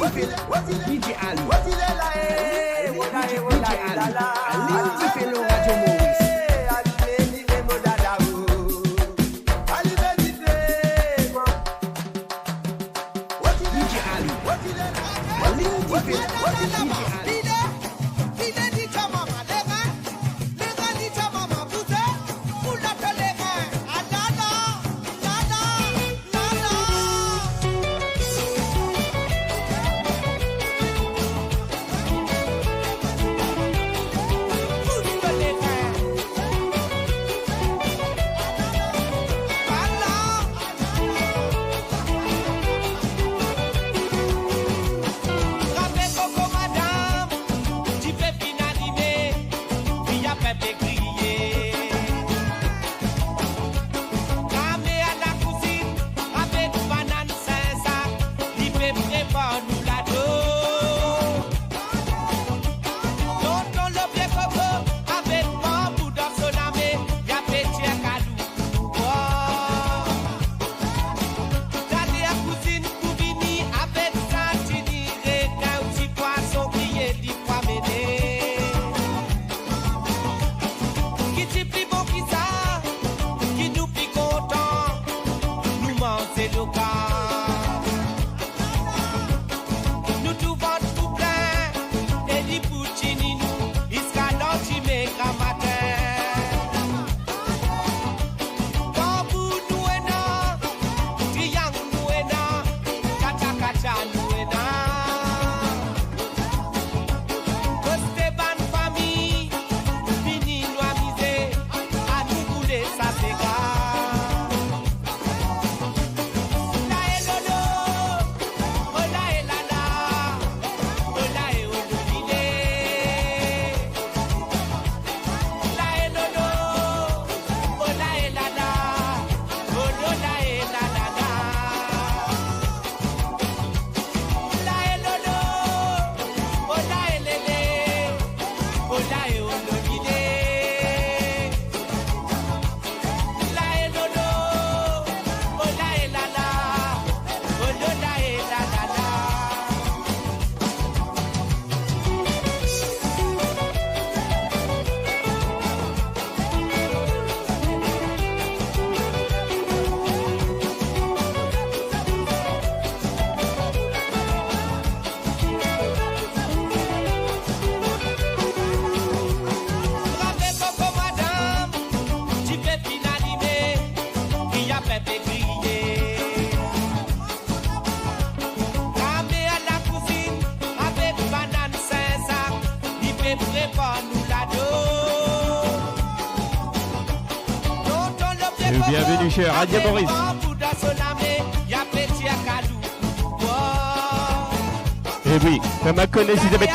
DJ Ali. Ali qui fait le Radio Maurice. DJ Ali. Ali qui fait DJ Ali. Bienvenue chez Radio Maurice. Et oui, comme à connaître si vous avez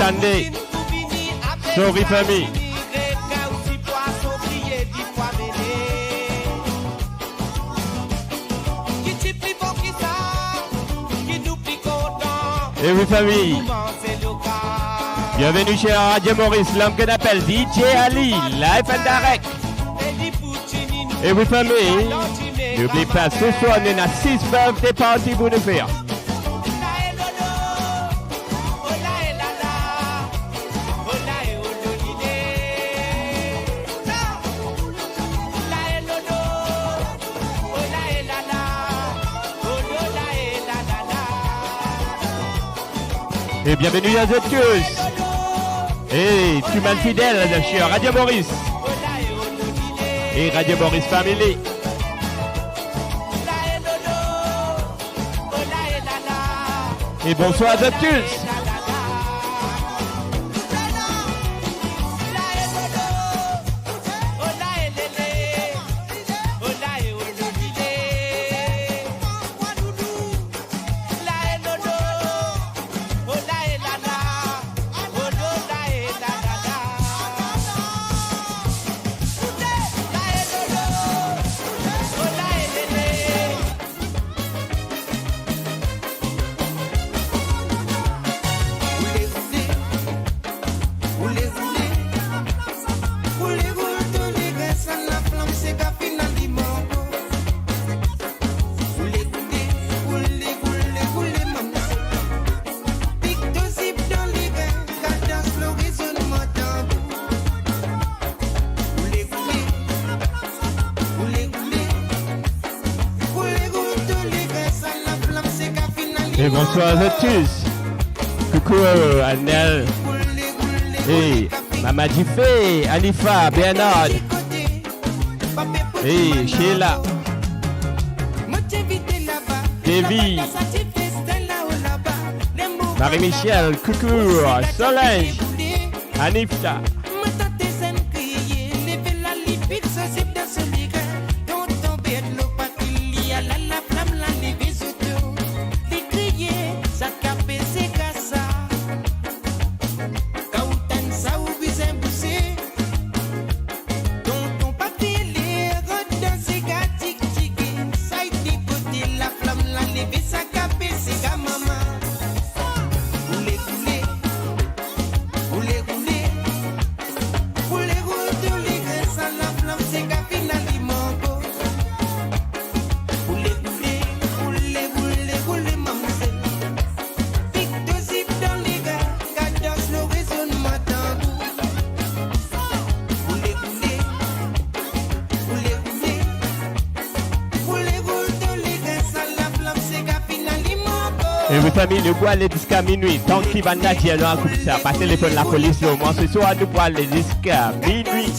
sorry famille. Et oui famille. Bienvenue chez Radio Maurice, l'homme qu'on appelle DJ Ali, live and direct. Et oui famille, n'oubliez pas, ce soir on a 6 birthday parties pour nous faire. Et bienvenue à tous. Et tu m'as fidèle chez Radio Maurice. Et Radio Maurice Family. Et bonsoir à tous. Et bonsoir à tous. Coucou Anel. Et Mama Jifé, Alifa, Bernard. Et Sheila. Davy. Marie-Michel, coucou, Solange. Anifta. Et vous famille, nous bois les jusqu'à minuit. Tant qu'il va nager dans un coup ça, pas téléphone la police au moins ce soir, nous bois les jusqu'à minuit.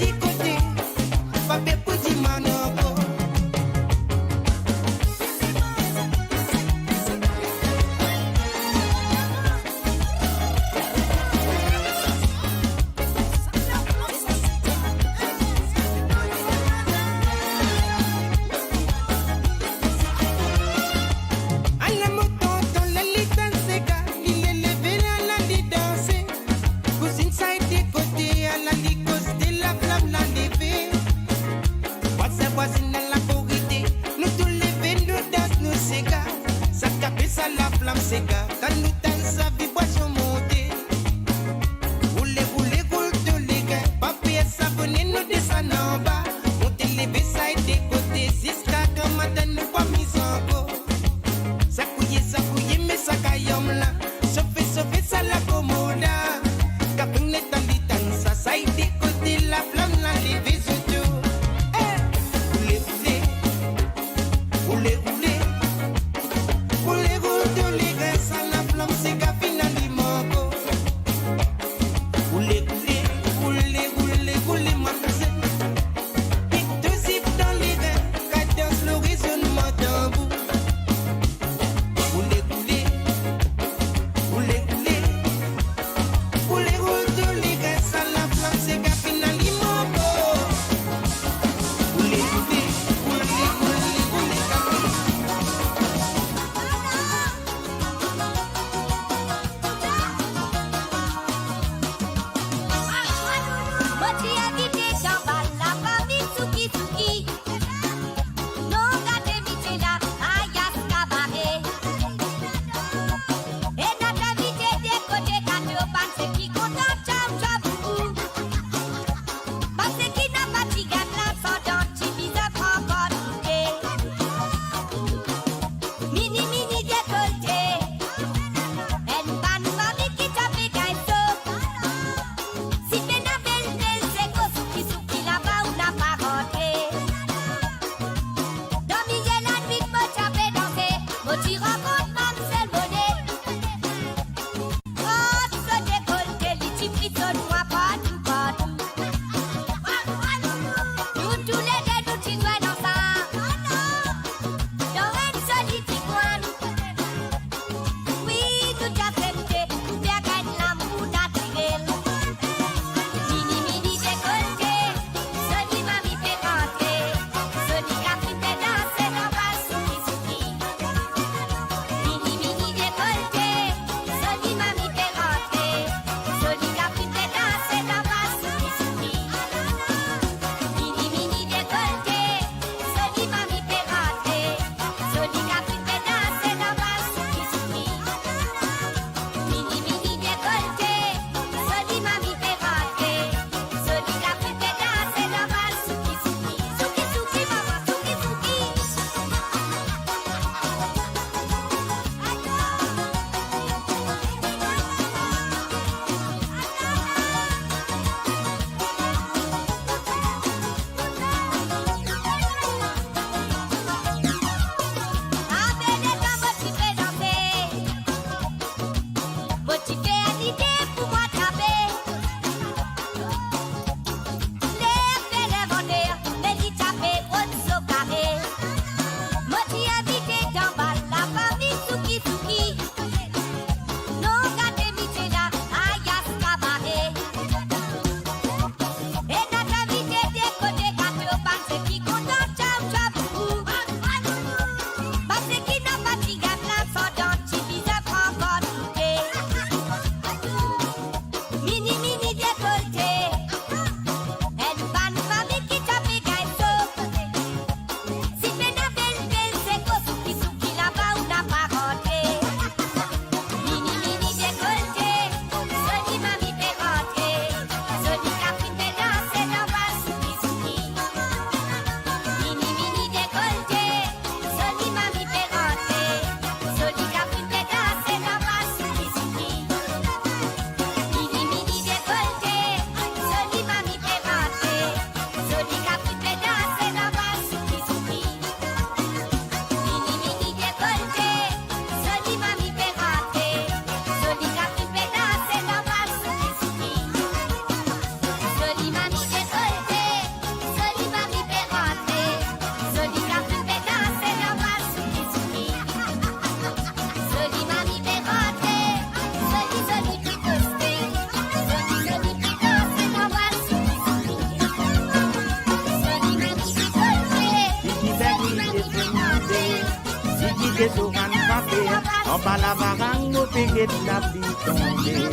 des sauran frappés, en bas la varang, nous péguet la pluie tombée.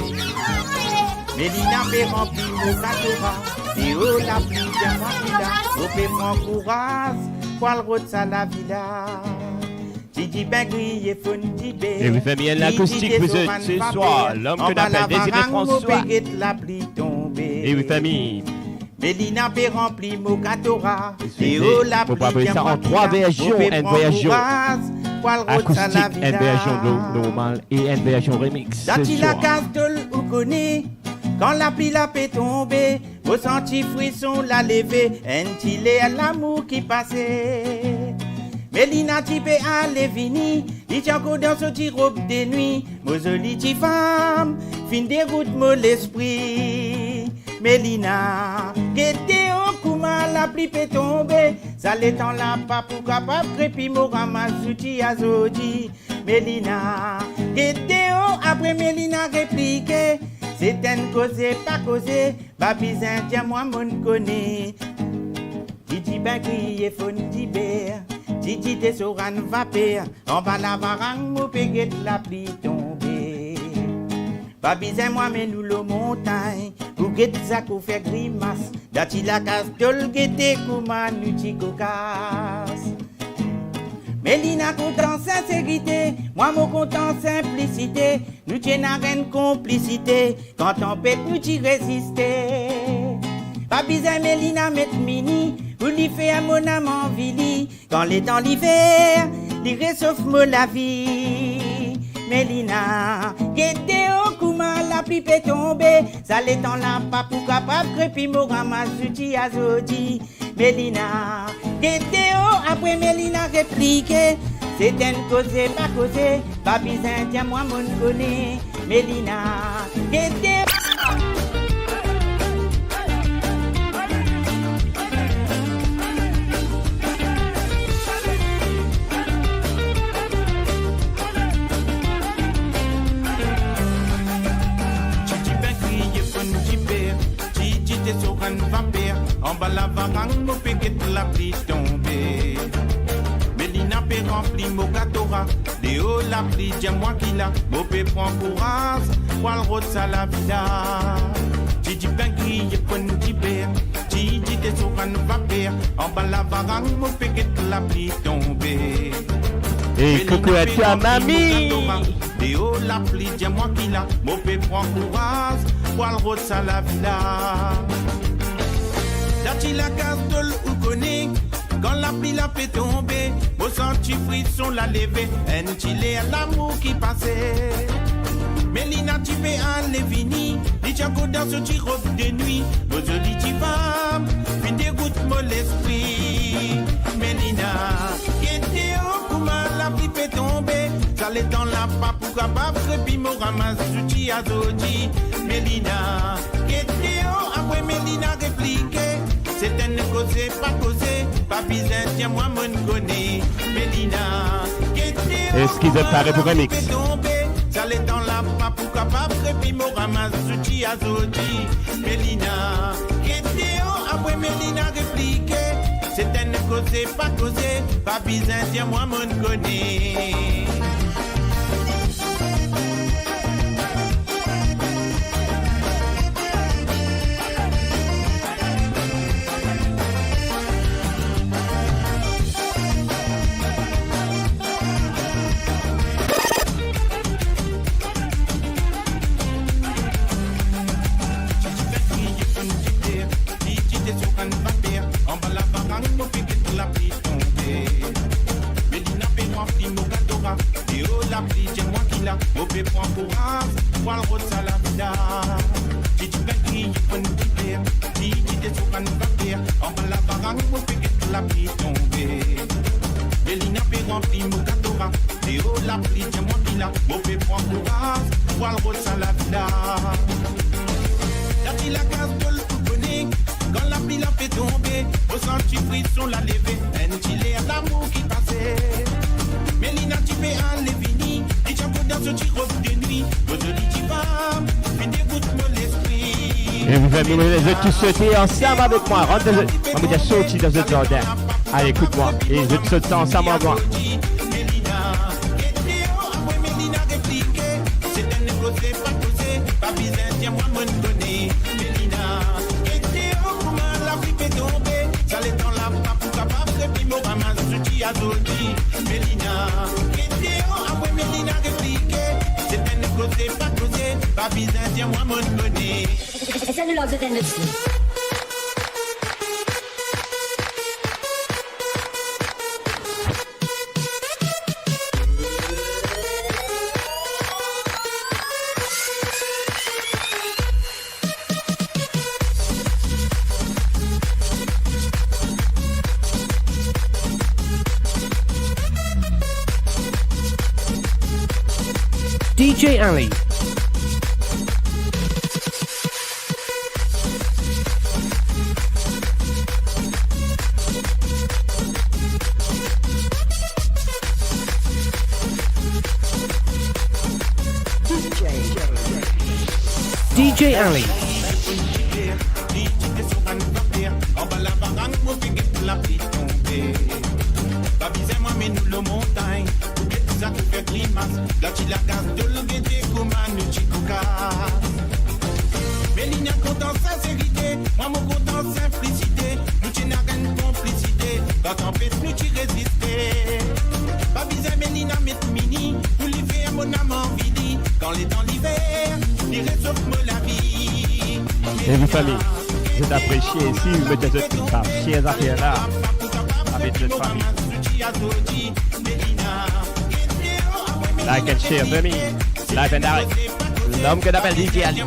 Mélina fait remplir mon catora, et oh la pluie de moi qui l'a, nous fait prendre courage, pour le route à la villa. Didi ben grillé, fun dibé. Et oui, famille, un acoustique vous êtes ce soir, l'homme que l'appelle Désiré François. La pluie tombée. Et oui, famille. Mélina fait remplir mon catora, et oh la pluie de ça en 3 versions, une version acoustique, une version normale et une version remix. Dati la case de l'oukoné, quand la pluie la fait tomber, vos sentis frissons la lever, entilé à l'amour qui passait. Mélina type à l'évini, il tient encore dans ce petit robe de nuit, moi jolie petite femme, fin déroute mon l'esprit. Mélina, guettez au kouma la pluie peut tomber, ça l'étend la pas pour capable crépi mo ramazouti azodi. Mélina, guettez au après Mélina répliqué, c'est une cause pas causé, babizin tiens moi mon connaît. Didi ben crié fon dibé, Didi te soran vapé, en bas la varang ou péguet la pluie tombée. Babizin moi mais nous le montagne, ou guette ça qu'on fait grimace, dati la casse de guette kouma nuti cocasse. Mélina content sincérité, moi mon content simplicité, nous tiens à une complicité, quand on peut nous t'y résister. Babizin Mélina met mini, vous lui fait un mon amant vili, quand les dans l'hiver, il réchauffe moi la vie. Mélina, guettez au kouma la pluie peut tomber, ça l'étend la pas pour capable crépi mo ramazouti azodi. Mélina, guettez au après Mélina répliqué, c'est une cause pas causé, babizin tiens moi mon connaît. Mélina, guettez. En bas la varang, nous péguet la pluie tombée. Mélina peut remplir mon catora, de haut la pluie, tiens moi qui l'a, mon peut prendre courage, pour le route à la vida. Didi ben grillé, pon dibé, Didi te soran vapeur, en bas la varang, nous péguet la pluie tombée. Et coucou à toi, mamie! De haut la pluie, tiens moi qui l'a, mon peut prendre courage, pour le route à la vida. Dati la case de l'oukoné, quand la pluie la fait tomber, vos sentis frissons la lever, entilé à l'amour qui passait. Mélina type à l'évini, dit encore dans ce petit robe de nuit, vos jolies petites femmes, fin dégoûte mon l'esprit. Mélina, qui était au kouma la pluie fait tomber, ça l'étend la pas pour capable, crépi mo ramazouti azodi. Mélina, qui était au après Mélina répliqué, c'est une cause pas causé, babizin tiens moi mon connaît. Mélina, est-ce qu'ils ont parlé pour un mix? Ça l'est dans la pas pour capable, crépi mo ramazouti azodi. Mélina, après Mélina répliqué, c'est une cause pas causé, babizin tiens moi mon connaît. Et vous allez tous sauter ensemble avec moi. Rentre dans on va dire sauter dans le jardin. Allez, écoute-moi. Et je te saute ensemble avec moi. causer, pas causer. Pas besoin, tiens, moi, me donner. Mélina, et Théo, comment la vie peut tomber? Ça l'est dans la pape, pour capable, et puis mon ramasse, ce qui a zodi. Mélina, et Théo, après Mélina, répliquer. C'est bien de causer, pas causer. Pas besoin, tiens, moi, me donner. C'est le log de tendency. DJ Ali. DJ Ali. En bas la barranque, mon pied la pluie tombée. Pas besoin, moi, mais nous le montagne. Ça te fait grimace. Là, tu la casse de l'obédé comme un chikouka. Mélina content sincérité. Moi, mon content simplicité. Nous, tu n'as qu'une complicité. Quand tempête, nous, tu résistais. Pas besoin, Mélina, mais mini. Pour l'hiver, mon amant vidi. Quand les temps l'hiver, il réchauffe-moi la vie. Et vous famille, je t'apprécie ici, vous mettez ce truc par chers affaires là, avec notre famille. Like and share, famille, live and direct. L'homme que t'appelles DJ Ali.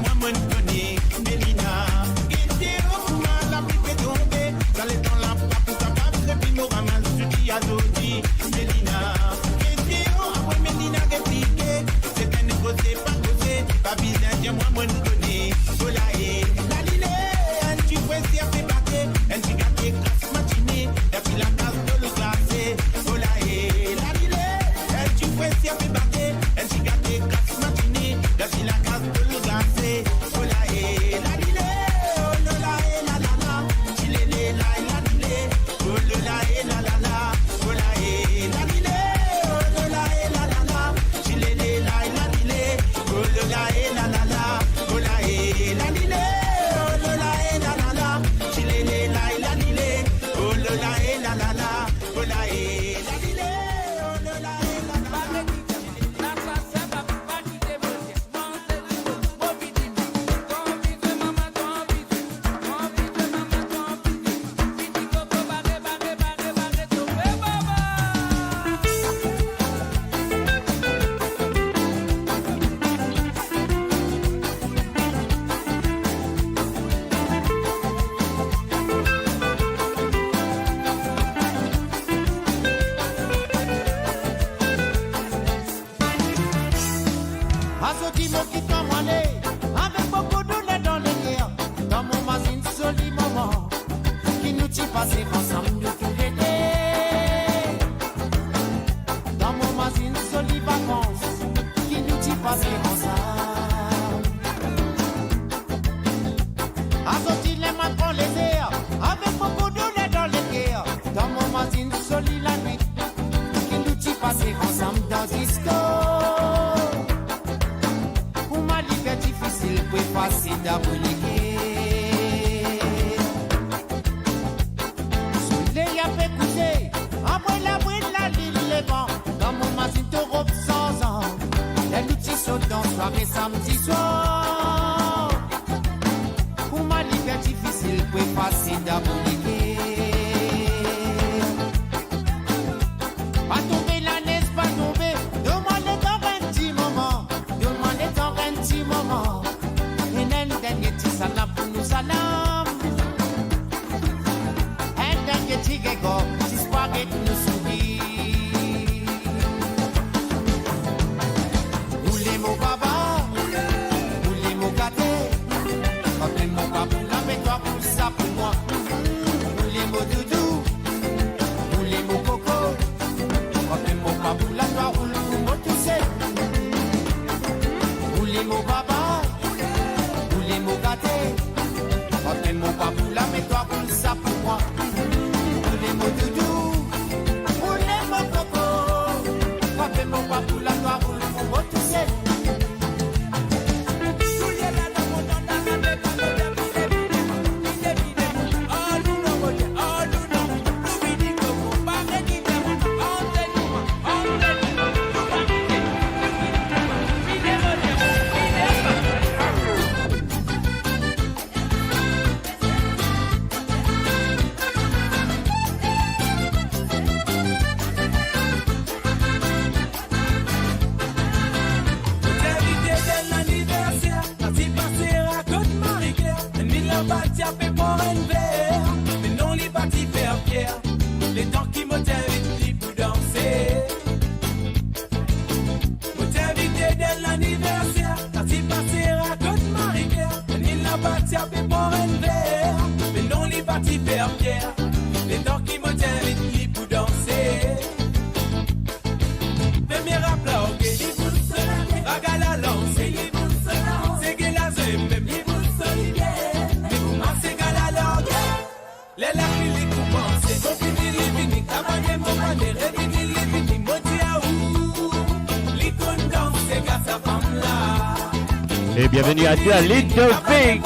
Et bienvenue à toi, Ludovic.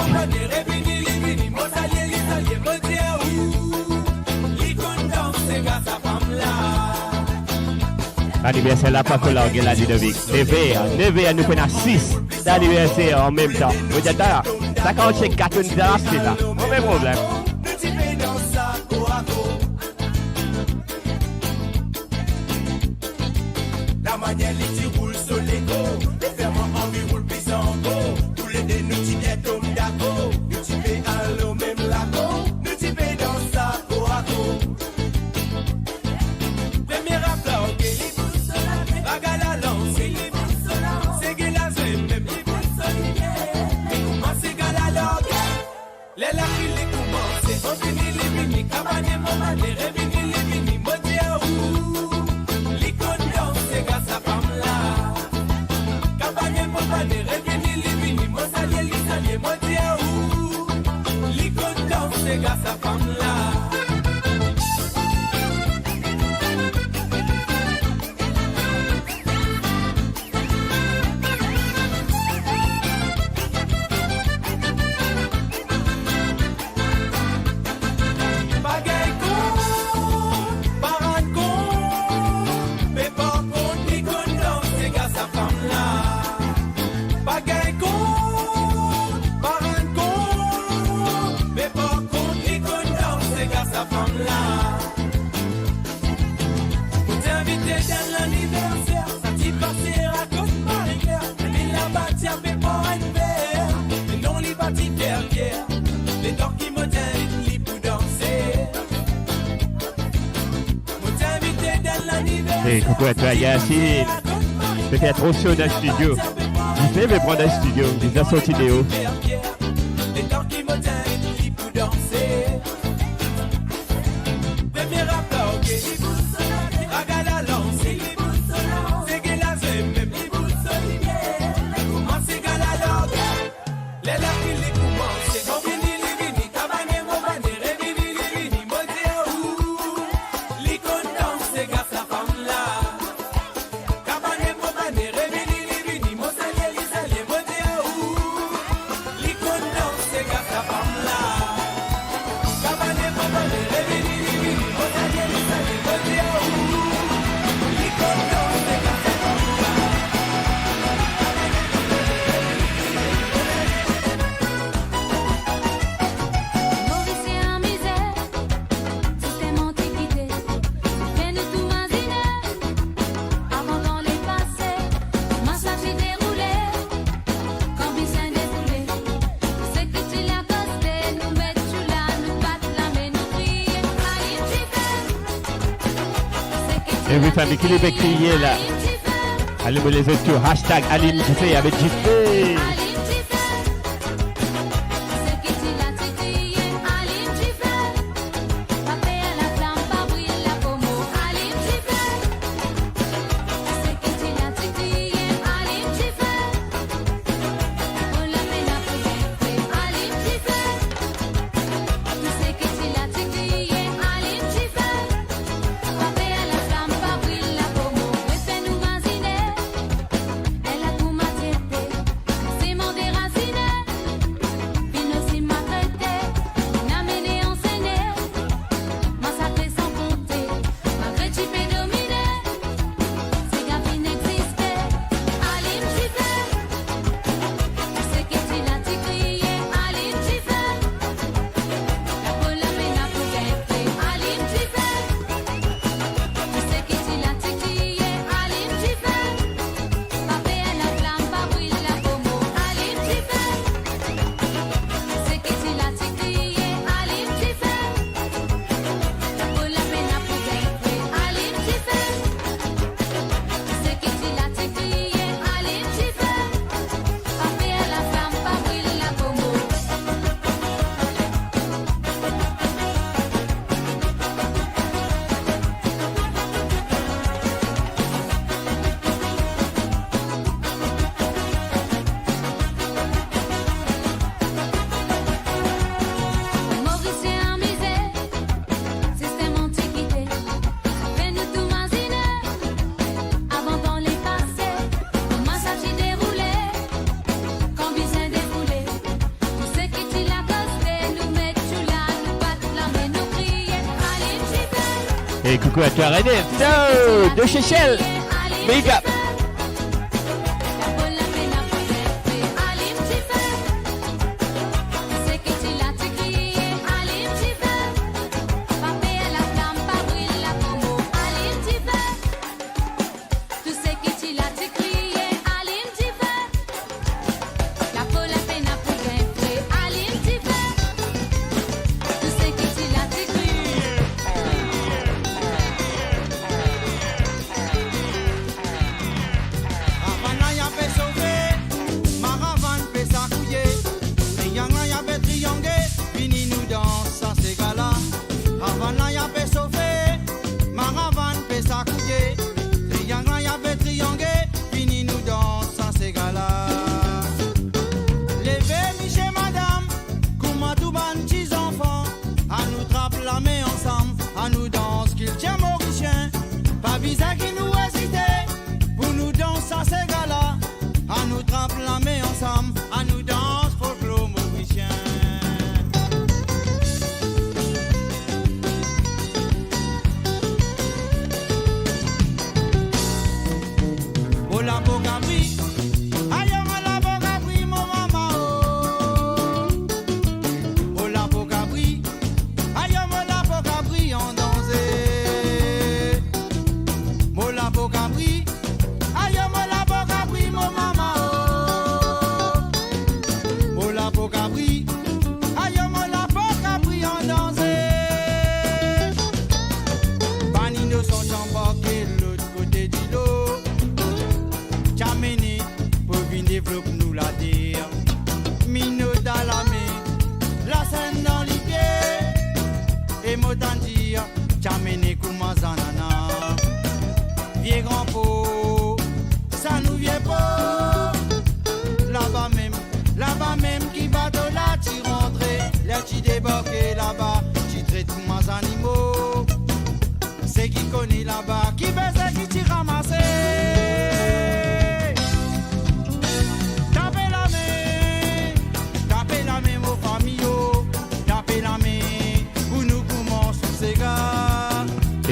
Anniversaire là, pas que là, la Ludovic. Levé, nous prenons 6 d'anniversaire en même temps. Vous êtes là, ça quand c'est 4 c'est là. Pas problème. La manière les roule sur l'ego, les fermes en vie roule plus en go. Tous les deux nous t'y est comme d'ago, nous t'y fait à l'eau même la go, nous t'y fait dans sa go à go. Premier rappeur, ok, bagarre la lance, c'est que la zone, même les comment c'est galalo, les la fille les commencent, on finit les finis, cabane maman, les réveillés les finis, modia ou. Sa femme là. Et coucou à toi, Yacine. Peut-être trop chaud dans le studio. Je vais me prendre un studio, je vais sortir de haut. Et oui, famille, qui les crier là. Allez, les autres, hashtag Alim Jiffé avec Jiffé. C'est Et coucou à toi René. So, de chez Shell. Big up.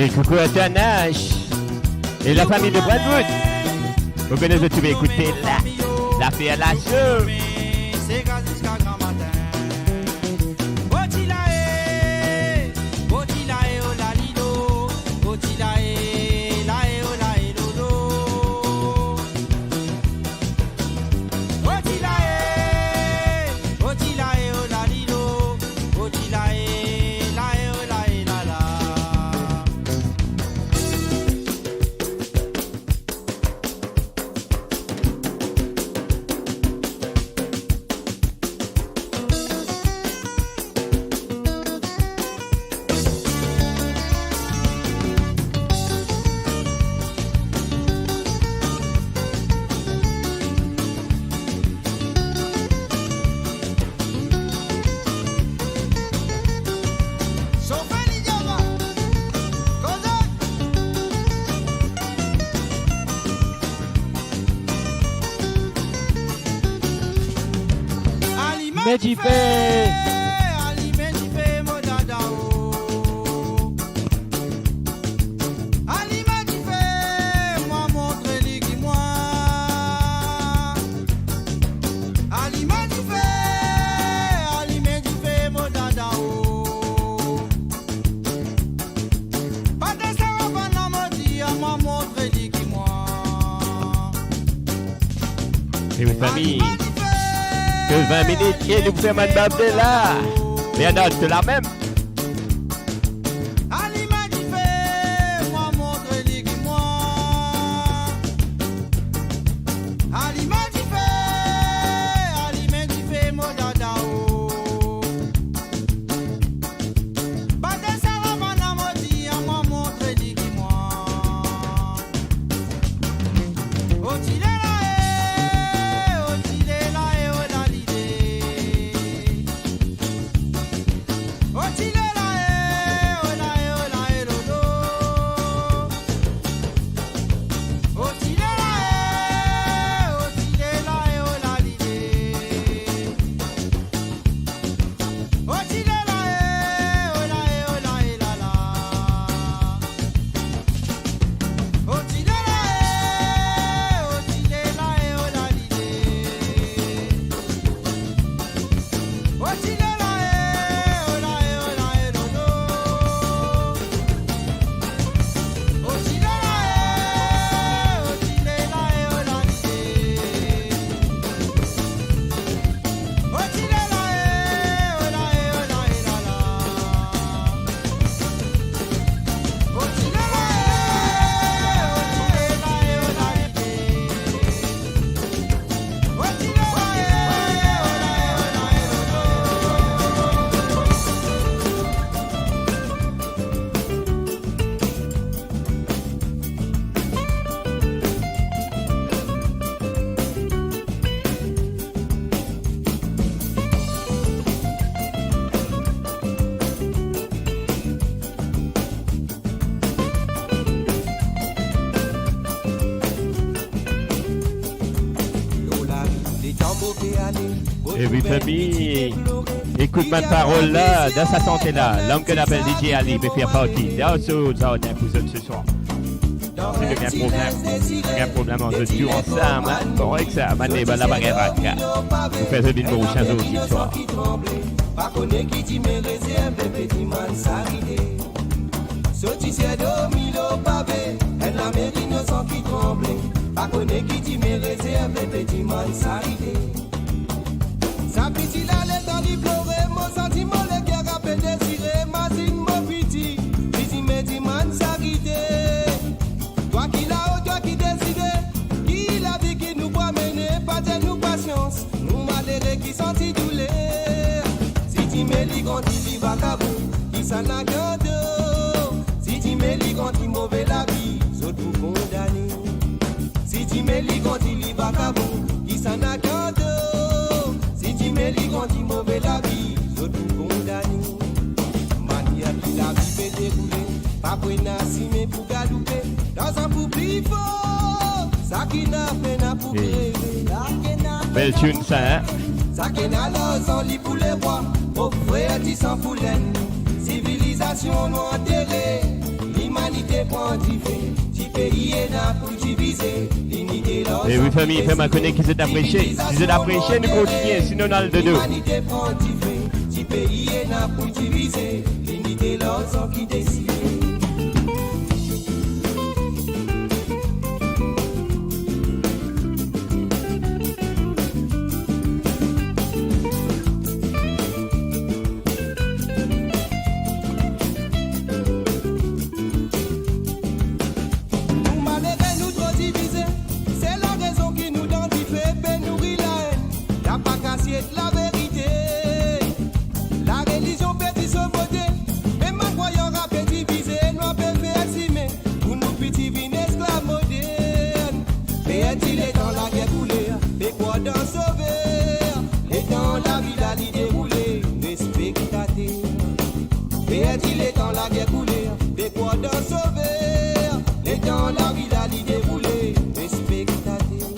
Et coucou à toi Nash et la famille de Bradwood. Vous connaissez, tu vas écouter la fille à la show. Medjife. Ali Medjife mo dada o. Ali Medjife, moi montre lui qui moi. Ali Medjife mo dada o. Pas de ça va na mo dire moi montre lui qui moi. Et votre famille. Que 20 minutes et nous faisons un bab de là. Mais non, c'est la même. Ali Medjife, moi montre lui qui moi. Ali Medjife, mo dada o. Pas de ça va na mo dire moi montre lui qui moi. Et oui, famille, écoute ma parole là, dans sa santé là, l'homme que l'appelle DJ Ali peut faire partie. Dans ce soir. C'est le même problème entre tout ensemble. Bon, avec ça, mané, la bagarre. Vous faites le numéro 15 ce soir. Pas connaît qui dit mes réserves, les petits man s'arrêter. Sorti c'est domino pavé, et la mairie ne sent qui tremble. Pas connaît qui dit mes réserves, les petits man s'arrêter. Sa piti la le temps d'y pleurer, mon sentiment le cœur a peine désiré, ma zine mon piti, piti mes petits man s'arrêter. Toi qui là-haut, toi qui décide, qui la vie qui nous va mener, pas de nous patience, nous malheureux qui sentit douleur. Si tu me lis quand il vit vagabond, qui s'en a gardé. Si tu me lis quand il mauvais la vie, autres vous condamner. Si tu me lis quand il vit vagabond, qui s'en a gardé. Si tu me lis quand il mauvais la vie, autres vous condamner. Mania qui la vie fait dérouler, pas pour si mais pour galouper. Dans un public fort, ça qui n'a peine pour rêver. Belle tune ça, hein? Ça qui n'a l'os lit pour les rois, au frère qui s'en fout l'ennemi. Civilisation non enterrée, l'humanité prend du fait. Du pays est là pour diviser, l'unité l'os. Et oui, famille, fais ma connaître qui s'est apprécié. Si c'est apprécié, nous continuons, sinon on a le dodo. L'humanité prend du fait, du pays est là pour diviser, l'unité l'os qui décide. La vérité, la religion peut se voter, même en croyant à petit divisé, nous peut faire estimer, pour nous petits vins esclaves modernes. Mais il est dans la guerre coulée, mais quoi d'en sauver, et dans la ville à l'y dérouler, les spectateurs. Mais il est dans la guerre coulée, mais quoi d'en sauver, et dans la ville à l'y dérouler, les spectateurs.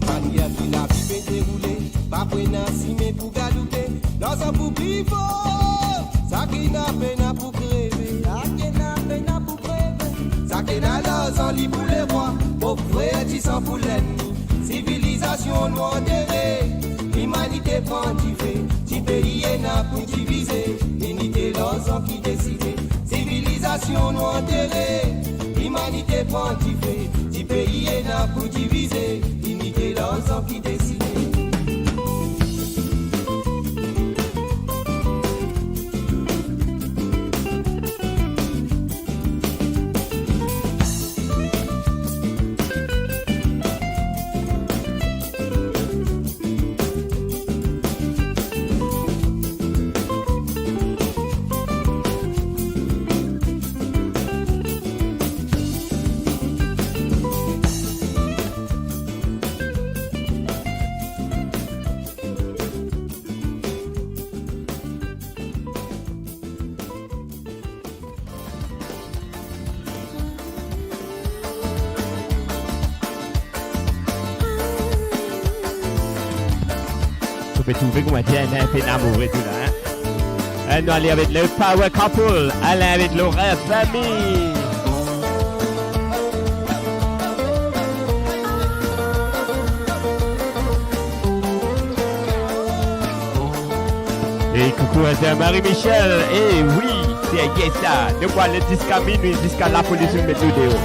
Mania qui la vie fait dérouler. Pas pour si mais pour galouper, dans un public fort, ça qui n'a peine pour crever, ça qui n'a peine pour crever, ça qui n'a l'os lit pour les rois, au frère qui s'en fout l'ennemi, civilisation nous enterrée, l'humanité prend du fait, du pays est là pour diviser, l'unité l'os qui décide, civilisation nous enterrée, l'humanité prend du fait, du pays est là pour diviser, l'unité l'os qui décide. Tu peux trouver qu'on a bien un peu d'amour et tout là. Hein? Elle doit aller avec le Power Couple, aller avec l'horaire famille. Et coucou à Marie-Michel. Et oui, c'est Yesa. De quoi le disque à minuit jusqu'à la police met tout dehors.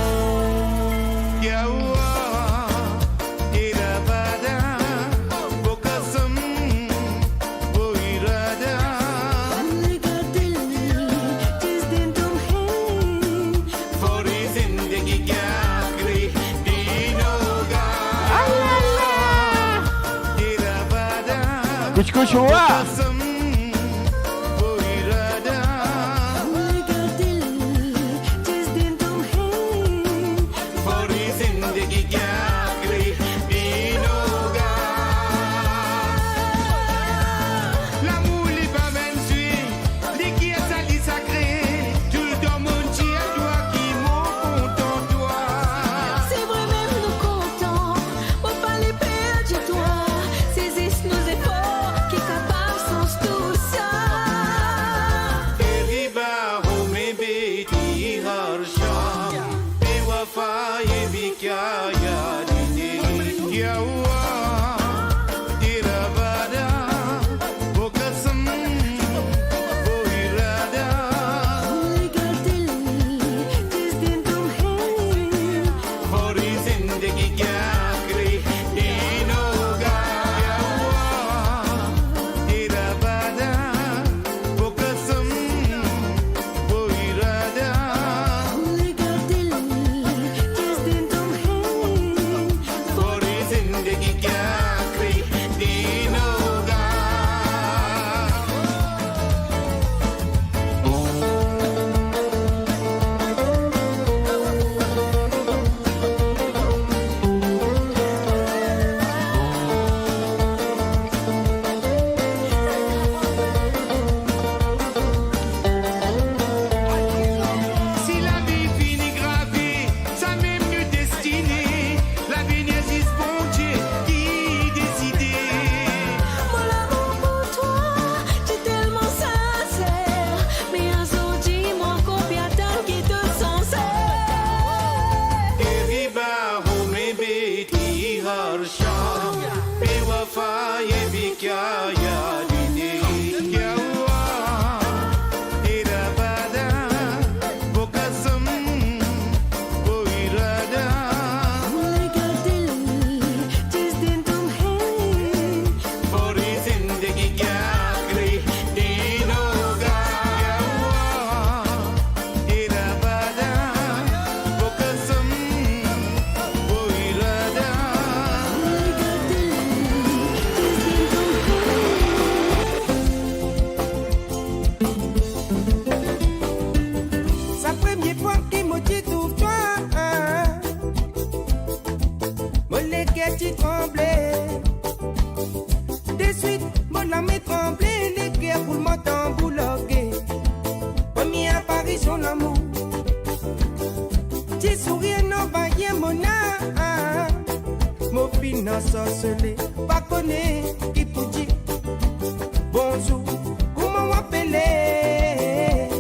Kuchkuchua.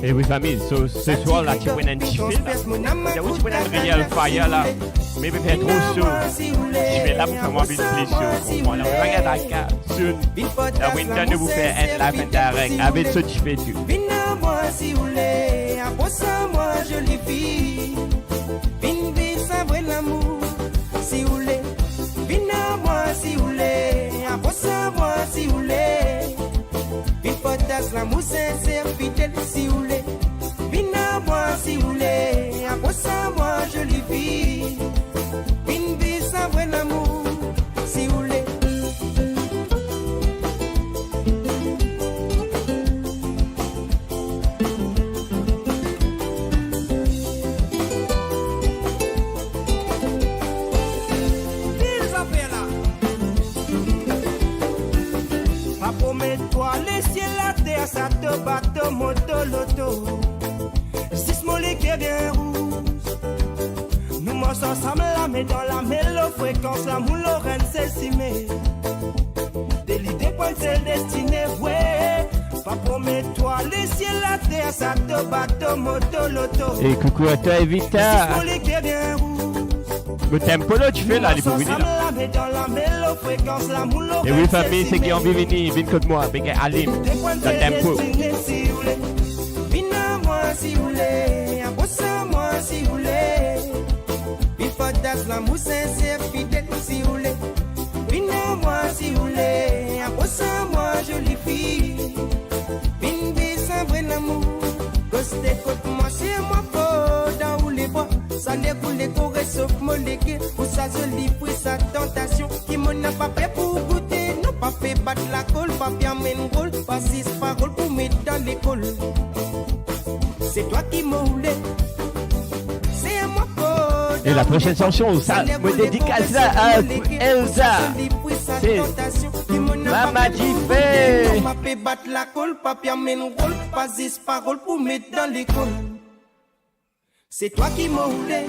Et oui, famille, ce soir là, tu vois un petit film. Tu vois un Real Fire là. Mais il fait trop chaud. Je vais là pour faire moi une plaisir. On regarde la carte. La Winter nous vous fait un live indirect. Avec ce tu fais tout. Moi si vous voulez, approche-moi jolie fille. Vine savoir l'amour si vous voulez. Vine-moi si vous voulez, approche-moi si vous voulez. Vine potasse l'amour sincère, fidèle si vous voulez. Vine-moi si vous voulez, approche-moi jolie fille. Vine savoir l'amour si vous voulez. Ça te bateau, moto, loto. Six molécules bien rouges. Nous marchons ensemble là, mais dans la mélo fréquence, la moule Lorraine s'estimée. Des l'idée pour celle destinée, ouais. Pas promets-toi, les ciels, la terre, ça te bateau, moto, loto. Et coucou à toi, Evita. Six molécules bien rouges. Le tempo là, tu fais là, les pour venir là. Et oui, famille, c'est qui ont vu venir, viens contre moi, avec Alim, dans le tempo. Moi si vous voulez, moi si vous voulez. Il faut d'as l'amour sincère, fidèle si vous voulez. Moi si vous voulez, moi jolie fille. Sans vrai l'amour, costé côte moi c'est moi faux dans où les bois. Ça découle les corées sauf molécules. Pour sa jolie pour sa tentation. Qui m'en a pas fait pour goûter. Non pas fait battre la colle, pas bien mène rôle. Pas six paroles pour mettre dans l'école. C'est toi qui m'as roulé. C'est moi faux. Et la prochaine chanson, ça me dédicace là à Elsa. C'est Mama Jiffé. Pas fait battre la colle, pas bien mène rôle. Pas six paroles pour mettre dans l'école. C'est toi qui m'as roulé.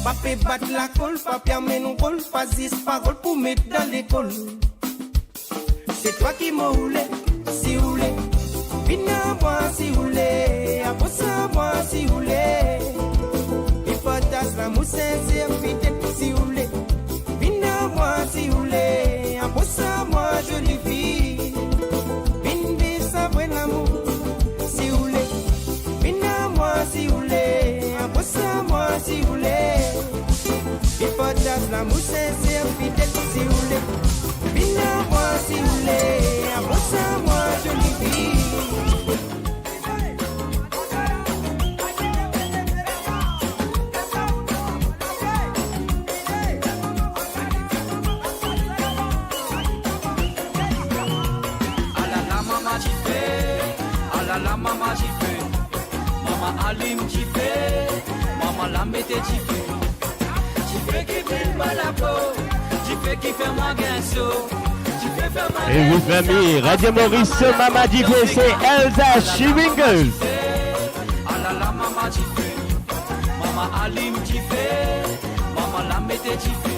Pas fait battre la colle, pas bien mène rôle. Pas six paroles pour mettre dans l'école. C'est toi qui m'as roulé. Si vous voulez. Moi si vous voulez, moi si vous voulez. Il faut tas l'amour sincère, fidèle si vous voulez. Moi si vous voulez, moi jolie fille. Sans vrai l'amour, si vous voulez. Moi si vous voulez, moi si vous voulez. Il faut tas l'amour sincère, fidèle si vous voulez. Moi si vous voulez, moi jolie fille. La maman Jiffé, maman Alim Jiffé, maman la mette Jiffé. Jiffé qui fait mal la peau, Jiffé qui fait moi guinceau, Jiffé fait mal. Et vous famille, Radio Maurice, Mama Jiffé, c'est Elsa Schwingles. La maman Jiffé, maman Alim Jiffé, maman la mette Jiffé.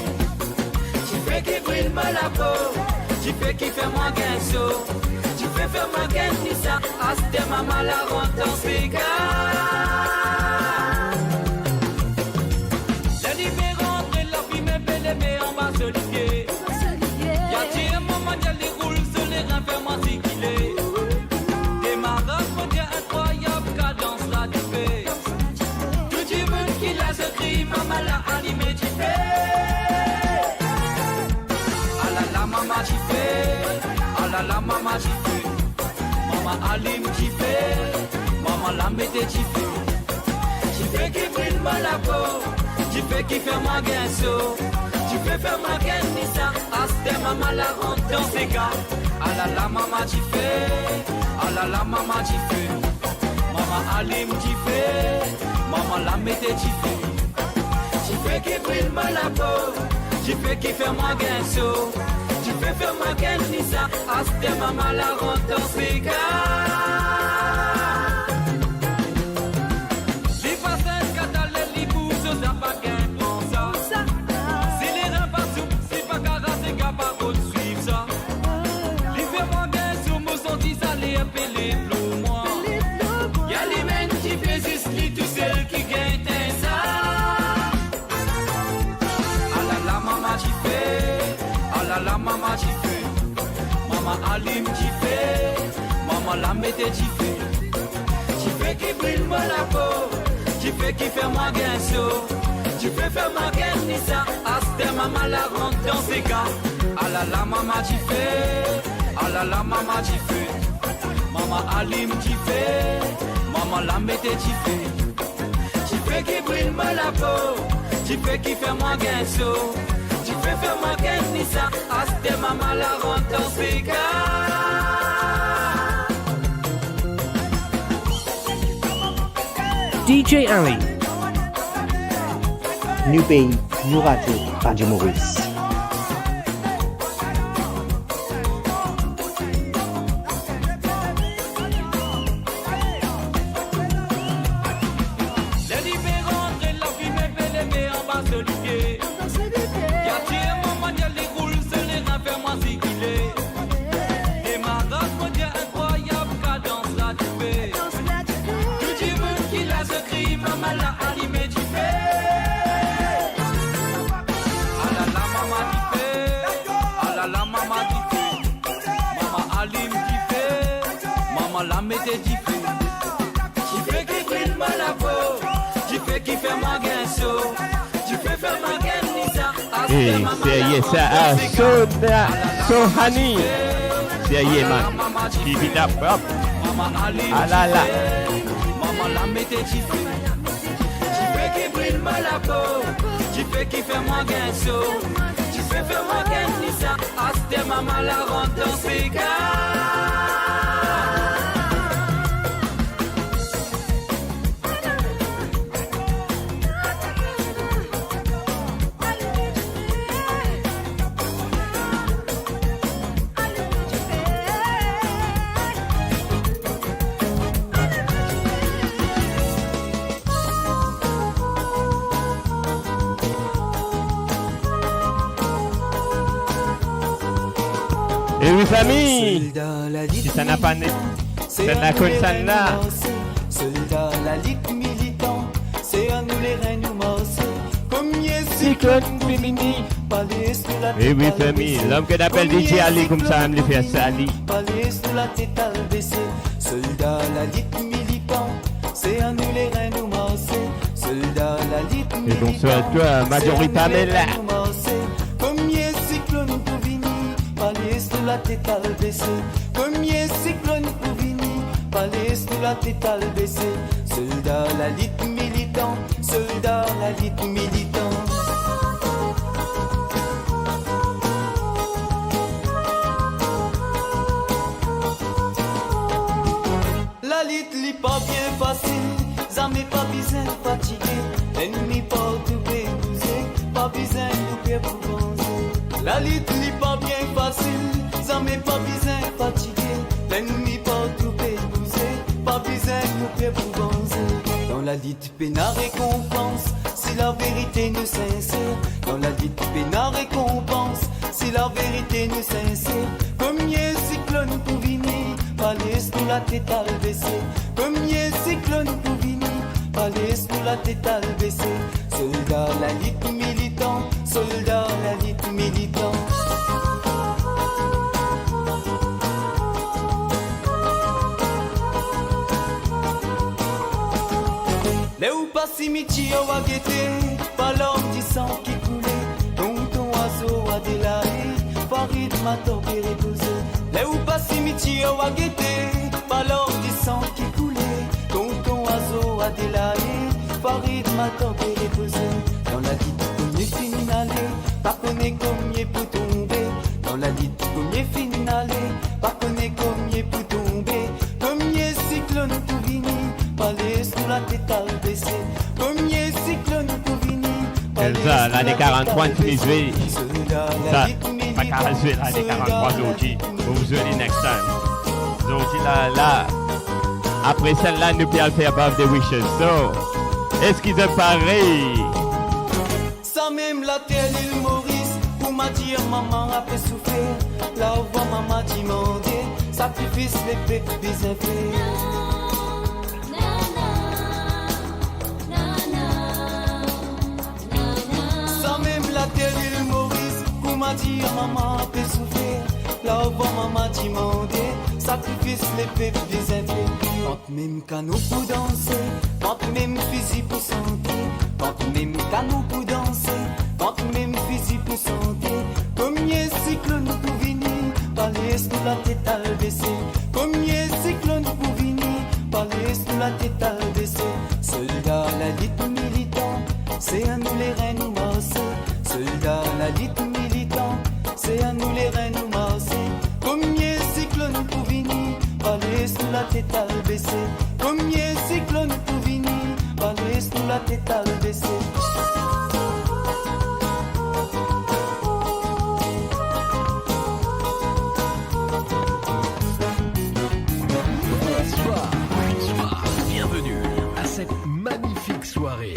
Jiffé qui brille mal la peau, Jiffé qui fait moi guinceau. Tu fais faire ma gueule, ni ça, aste maman la rentre en cigare. La libérante de la vie, mais belle aimée en bas sur les pieds. Y'a tiré un moment, y'a les roules sur les reins, fais-moi si qu'il est. Démarrage, mon Dieu, incroyable, cadence là, tu fais. Que tu veux qu'il a ce cri, maman l'a animé, tu fais. Ah là là, maman, tu fais. Ah là là, maman, tu fais. Maman Alim Jiffé, maman la mette Jiffé. Jiffé qui brille mal la peau, Jiffé qui fait moi guinceau. Jiffé fait ma gueule, ni ça, aste maman la rentre dans ses gars. Ah là là, maman Jiffé, ah là là, maman Jiffé. Maman Alim Jiffé, maman la mette Jiffé. Jiffé qui brille mal la peau, Jiffé qui fait moi guinceau. Tu fais faire ma gueule, ni ça, aste maman la rentre en cigare. Les facettes, catalènes, les bouches, ça pas qu'un prend ça. Si les reins pas souples, si pas carré, c'est capable de suivre ça. Les faire ma gueule, sur mon senti, ça les appeler pour moi. Y'a les mêmes qui fait juste les tous celles qui gagnent ça. Ah là là, maman, j'y fais. Ah là là, maman Jiffé, maman Alim Jiffé, maman la mette Jiffé. Jiffé qui brille moi la peau, Jiffé qui fait moi guinceau. Jiffé fait ma gueule, ni ça, aste maman la rentre dans ses gars. Ah là là, maman Jiffé, ah là là, maman Jiffé. Maman Alim Jiffé, maman la mette Jiffé. Jiffé qui brille moi la peau, Jiffé qui fait moi guinceau. Tu fais faire ma gueule, ni ça, aste maman la rentre en cigare. DJ Ali. New pays, new radio, Radio Maurice. maman l'a metté jiffé. Jiffé qui brille moi la peau, jiffé qui fait moi guinceau, jiffé fait moi guinissa. Hey, c'est yes, so honey. C'est yeah, man. Keep it up, up. Ah là là. Maman l'a metté jiffé. Jiffé qui brille moi la peau, jiffé qui fait moi guinceau, jiffé fait moi guinissa. Aste maman la rentre dans ses gars. Et oui, famille, si ça n'a pas né, ça n'a qu'une scène là. Soldat, la lutte militant, c'est à nous les reines nous marcher. Comme Cyclone féminin. Et oui, famille, l'homme que d'appelle DJ Ali, comme ça, me le fait ça, Ali. Palais sous la tête à baisser. Soldat, la lutte militant, c'est à nous les reines nous marcher. Soldat, la lutte militant. Et bonsoir à toi, Majorité Pamela. Comme cyclone pour venir, palais sous la tête à baisser. Comme cyclone pour venir, palais sous la tête à baisser. Soldat, la lutte militant, soldat, la lutte militant. La lutte n'est pas bien facile, ça m'est pas besoin de fatiguer. L'ennemi pas tout bouger, pas besoin de pieds pour bronzer. La lutte n'est pas bien facile, ça m'est pas besoin de fatiguer. L'ennemi pas tout bouger, pas besoin de pieds pour bronzer. Dans la lutte, peine à récompense, si la vérité nous sincère. Dans la lutte, peine à récompense, si la vérité nous sincère. Combien cyclone pour venir, palais sous la tête à baisser. Combien cyclone pour venir, palais sous la tête à baisser. Soldat, la lutte militant, soldat, la lutte militant. Les ou pas cimetière à guetter, pas l'homme du sang qui coulait. Ton oiseau a délaé, Farid m'a tempéré posé. Les ou pas cimetière à guetter, pas l'homme du sang qui coulait. Ton oiseau a délaé, Farid m'a tempéré posé. Dans la dite comme est finale, pas connaît comme est pour tomber. Dans la dite comme est finale, pas connaît comme est pour tomber. Comme est cyclone pour venir, palais sous la tête à baisser. Comme est cyclone pour venir, Elsa, l'année 43 de Tunisie. Ça, pas 48, l'année 43 d'aujourd'hui. Vous jouez next time. Aujourd'hui, là. Après celle-là, nous pouvons faire above the wishes. So, est-ce qu'ils ont pareil? Ça même la terre, l'île Maurice, pour m'a dit maman a fait souffrir. Là où maman dit demander, sacrifice les bêtes des effets. Ça même la terre, l'île Maurice, pour m'a dit maman a fait souffrir. Là où maman dit demander, sacrifice les bêtes des effets. Quand même canot pour danser, quand même fusil pour santé, quand même canot pour danser, quand même fusil pour santé. Combien cyclone pour venir, palais sous la tête à baisser. Combien cyclone pour venir, palais sous la tête à baisser. Soldat, la lutte militant, c'est à nous les reines nous marcher. Soldat, la lutte militant, c'est à nous les reines nous marcher. Combien cyclone pour venir, palais sous la tête à baisser. Combien cyclone pour venir, palais sous la tête à baisser. Bonsoir, bienvenue à cette magnifique soirée.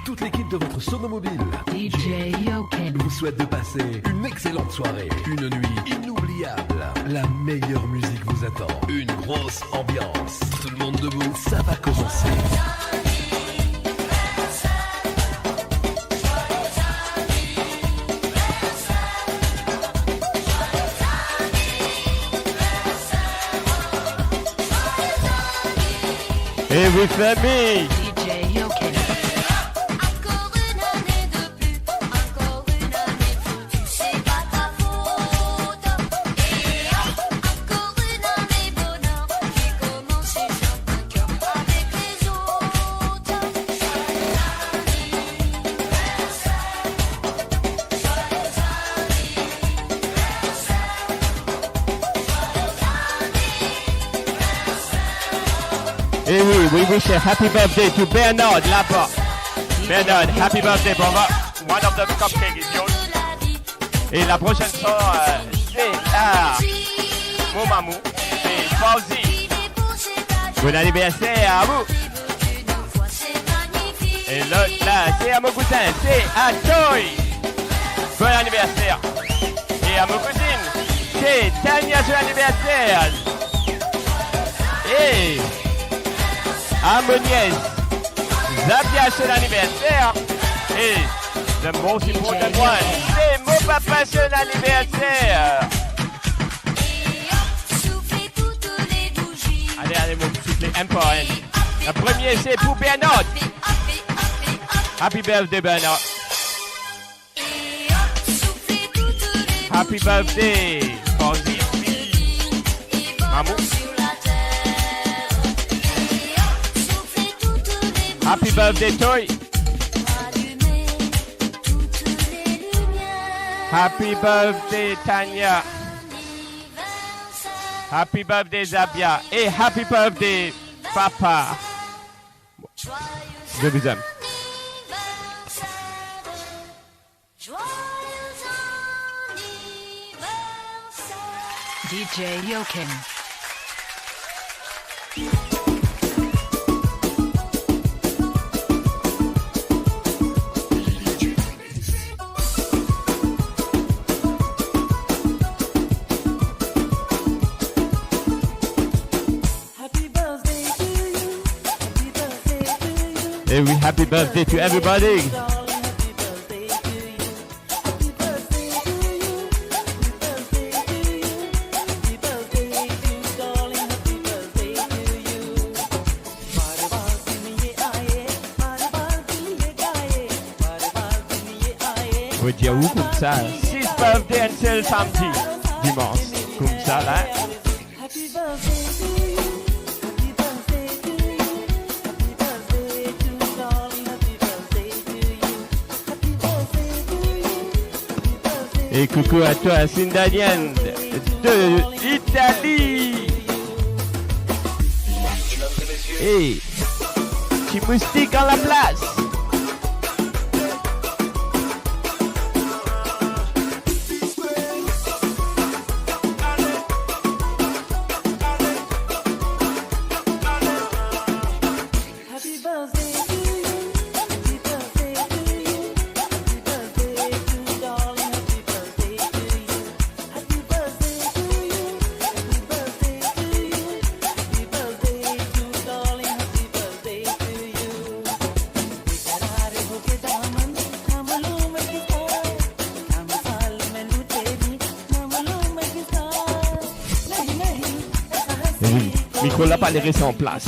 Toute l'équipe de votre sonomobile DJ Yoken vous souhaite de passer une excellente soirée, une nuit inoubliable. La meilleure musique vous attend, une grosse ambiance. Tout le monde debout, ça va commencer. Et oui, famille. DJ Yoken. Encore une année de plus, encore une année de plus, c'est pas ta faute. Et encore une année bonheur, j'ai commencé sur un cœur avec les autres. Et oui, we wish a happy birthday to Bernard là-bas. Bernard, happy birthday, brother. One of the cupcakes is yours. Et la prochaine soirée, c'est mon mamou, c'est Fauzi. Bon anniversaire à vous. Et l'autre là, c'est à mon cousin, c'est à Toy. Bon anniversaire. Et à mon cousine, c'est Tania, son anniversaire. Et à mon nièce, Zabia, son anniversaire. Et the most important one, c'est mon papa, son anniversaire. Allez, allez, mon soufflez un par un. Le premier, c'est pour Bernard. Happy birthday, Bernard. Happy birthday, Fauzi. Maman. Happy birthday, Toy. Happy birthday, Tania. Happy birthday, Zabia. Et happy birthday, Papa. Je vous aime. DJ Yoken. Et oui, happy birthday to everybody. On va dire où comme ça? 6 birthday until samedi, dimanche. Comme ça là. Et coucou à toi, Sindalienne de Italie. Et petit moustique en la place. Nicolas pas les rester en place.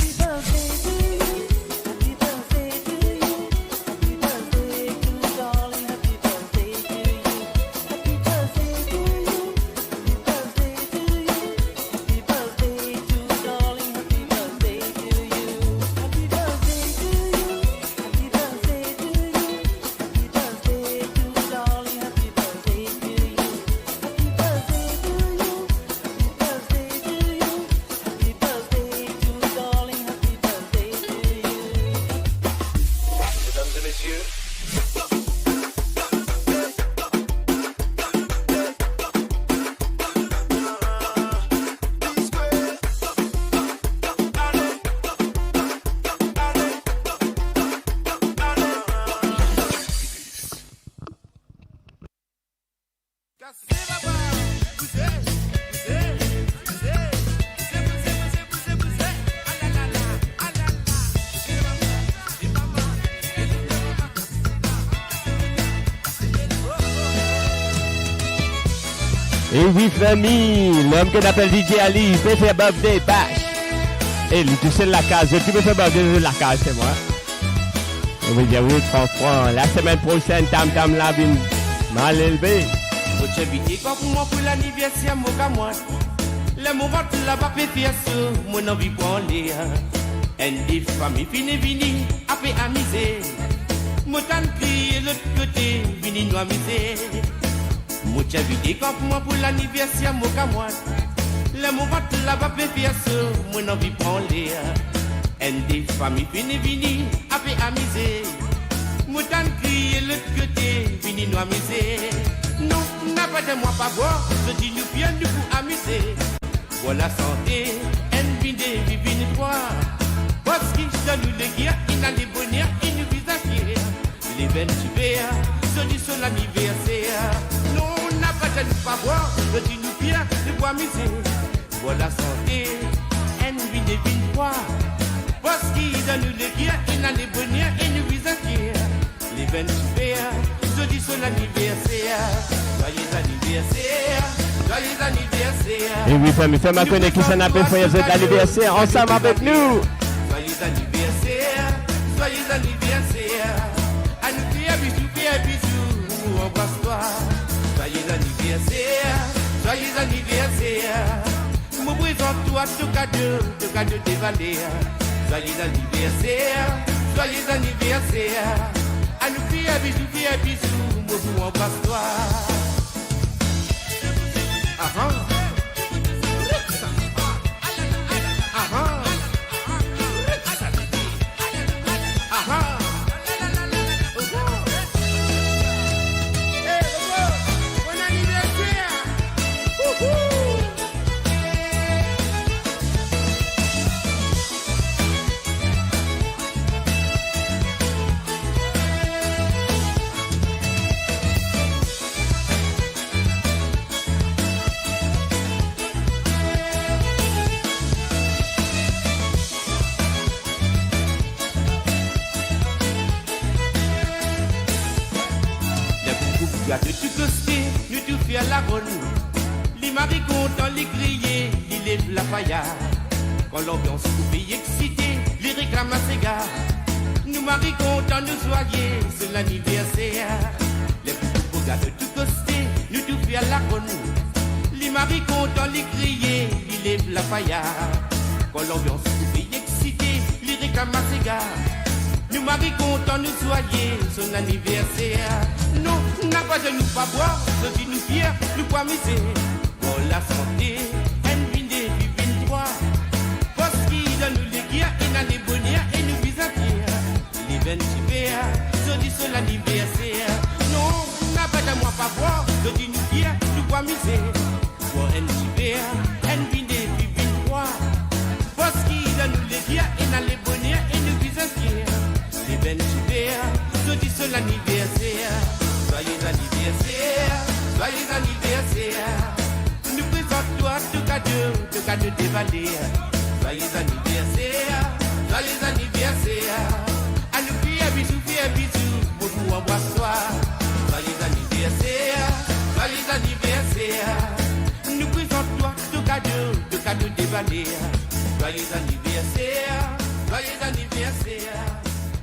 Et oui, famille, l'homme qu'on appelle DJ Ali, fait faire birthday bash. Et tu sais la case, tu me fais de la case, c'est moi. On va dire oui, franc. La semaine prochaine, tam la vine mal élevé. Vous avez quand moi pour l'anniversaire, moi, le moment de la pape fiasse, mon envie pour aller. Une famille fini, après amusé. Moi t'en crié l'autre côté, vini nous amuser. Moi avez quand moi pour l'anniversaire, moi, le moment de la pape fiasse, mon envie pour aller. Une famille fini, après amusé. Moi t'en crié l'autre côté, vini nous amuser. Non, n'a pas de moi pas boire, je dis nous bien nous pour amuser. Voilà santé, en vide, vivine toi. Parce qu'il nous les guerres, il a les bonheurs, il nous vise à fier. Les 28 je dis sur l'anniversaire. Non, n'a pas de nous pas boire, je dis nous bien nous pour amuser. Voilà santé, en vide, vivine toi. Parce qu'il nous les guerres, il a les bonheurs, il nous vise à fier. Les 28 je dis sur l'anniversaire. Joyeux anniversaire, joyeux anniversaire. Et oui, famille, fais ma connexion qui s'en appelle Joyeux anniversaire ensemble avec nous. Joyeux anniversaire, joyeux anniversaire. À nous faire bisous, nous embrasse toi. Joyeux anniversaire, joyeux anniversaire. Me présente toi tout cadeau dévalé. Joyeux anniversaire, joyeux anniversaire. À nous faire bisous, nous embrasse toi. Aha. Aha. Aha. Hey, bon anniversaire. De tout côté, nous tout faire la ronde. Les maris contents, les crier, ils lèvent la paillade. Quand l'ambiance coupe excité, les réclament à ses gars. Nous maris contents, nous soyez, c'est l'anniversaire. Les beaux gars de tout côté, nous tout faire la ronde. Les maris contents, les crier, ils lèvent la paillade. Quand l'ambiance coupe excité, les réclament à ses gars. Nous maris contents, nous soyez, son anniversaire. Non, n'a pas de nous pas boire, je dis nous fiers, nous pas miser. Pour la santé, en vinde, vivine toi. Parce qu'il donne nous les guerres, il a les bonheurs et nous vise à fier. Les 28 je dis son anniversaire. Non, n'a pas de moi pas boire, je dis nous fiers, nous pas miser. Pour en vinde, vivine toi. Parce qu'il donne nous les guerres, il a les bonheurs et nous vise à fier. Les 28 je dis son anniversaire. Joyeux anniversaire, joyeux anniversaire. Nous présente toi tout cadeau dévalé. Joyeux anniversaire, joyeux anniversaire. À nous faire bisous, pour nous embrasse toi. Joyeux anniversaire, joyeux anniversaire. Nous présente toi tout cadeau dévalé. Joyeux anniversaire, joyeux anniversaire.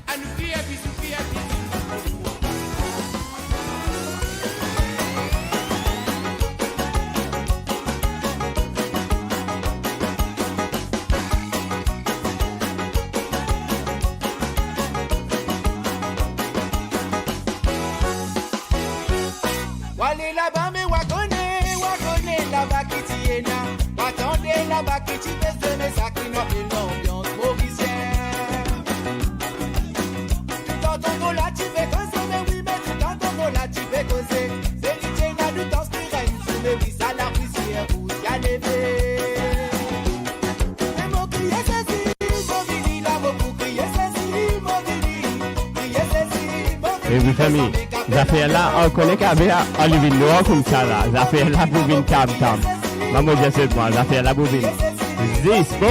À nous faire bisous. Wale là-bas, mais wakone là-bas qui tienne. Attendez là-bas qui t'y baisse de mes sacs qui n'ont plus l'ambiance mauricienne. Tout en ton là, tu fais causer, mais oui, mais tout en ton là, tu fais causer. C'est l'idée là, nous t'en spirène, mais oui, ça la poussière, vous y allez mais mon crier ceci, mon vini là, mon crier ceci, mon vini, crier ceci, mon vini. Et oui, famille. J'affaire là, on connaît qu'avec Olivier Noir comme ça là. J'affaire là pour venir tam. Maman, je sais pas, j'affaire là pour venir. Zispo!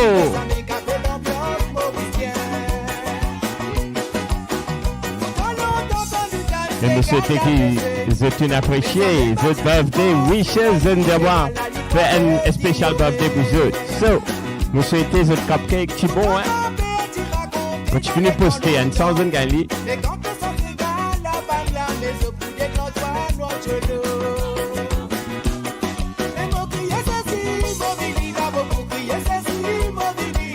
Et monsieur Teki, je t'en apprécie. Je birthday wishes and de moi. Faire un spécial birthday pour eux. So, Moi, souhaité ce cupcake, tu bon, hein? Quand tu finis de poster, une sans une gagne. Mais quand on s'en régale, la balle, la maison, pour des grands toits, notre genou. Et mon crier, c'est si, mon vini, d'abord pour crier, c'est si, mon vini.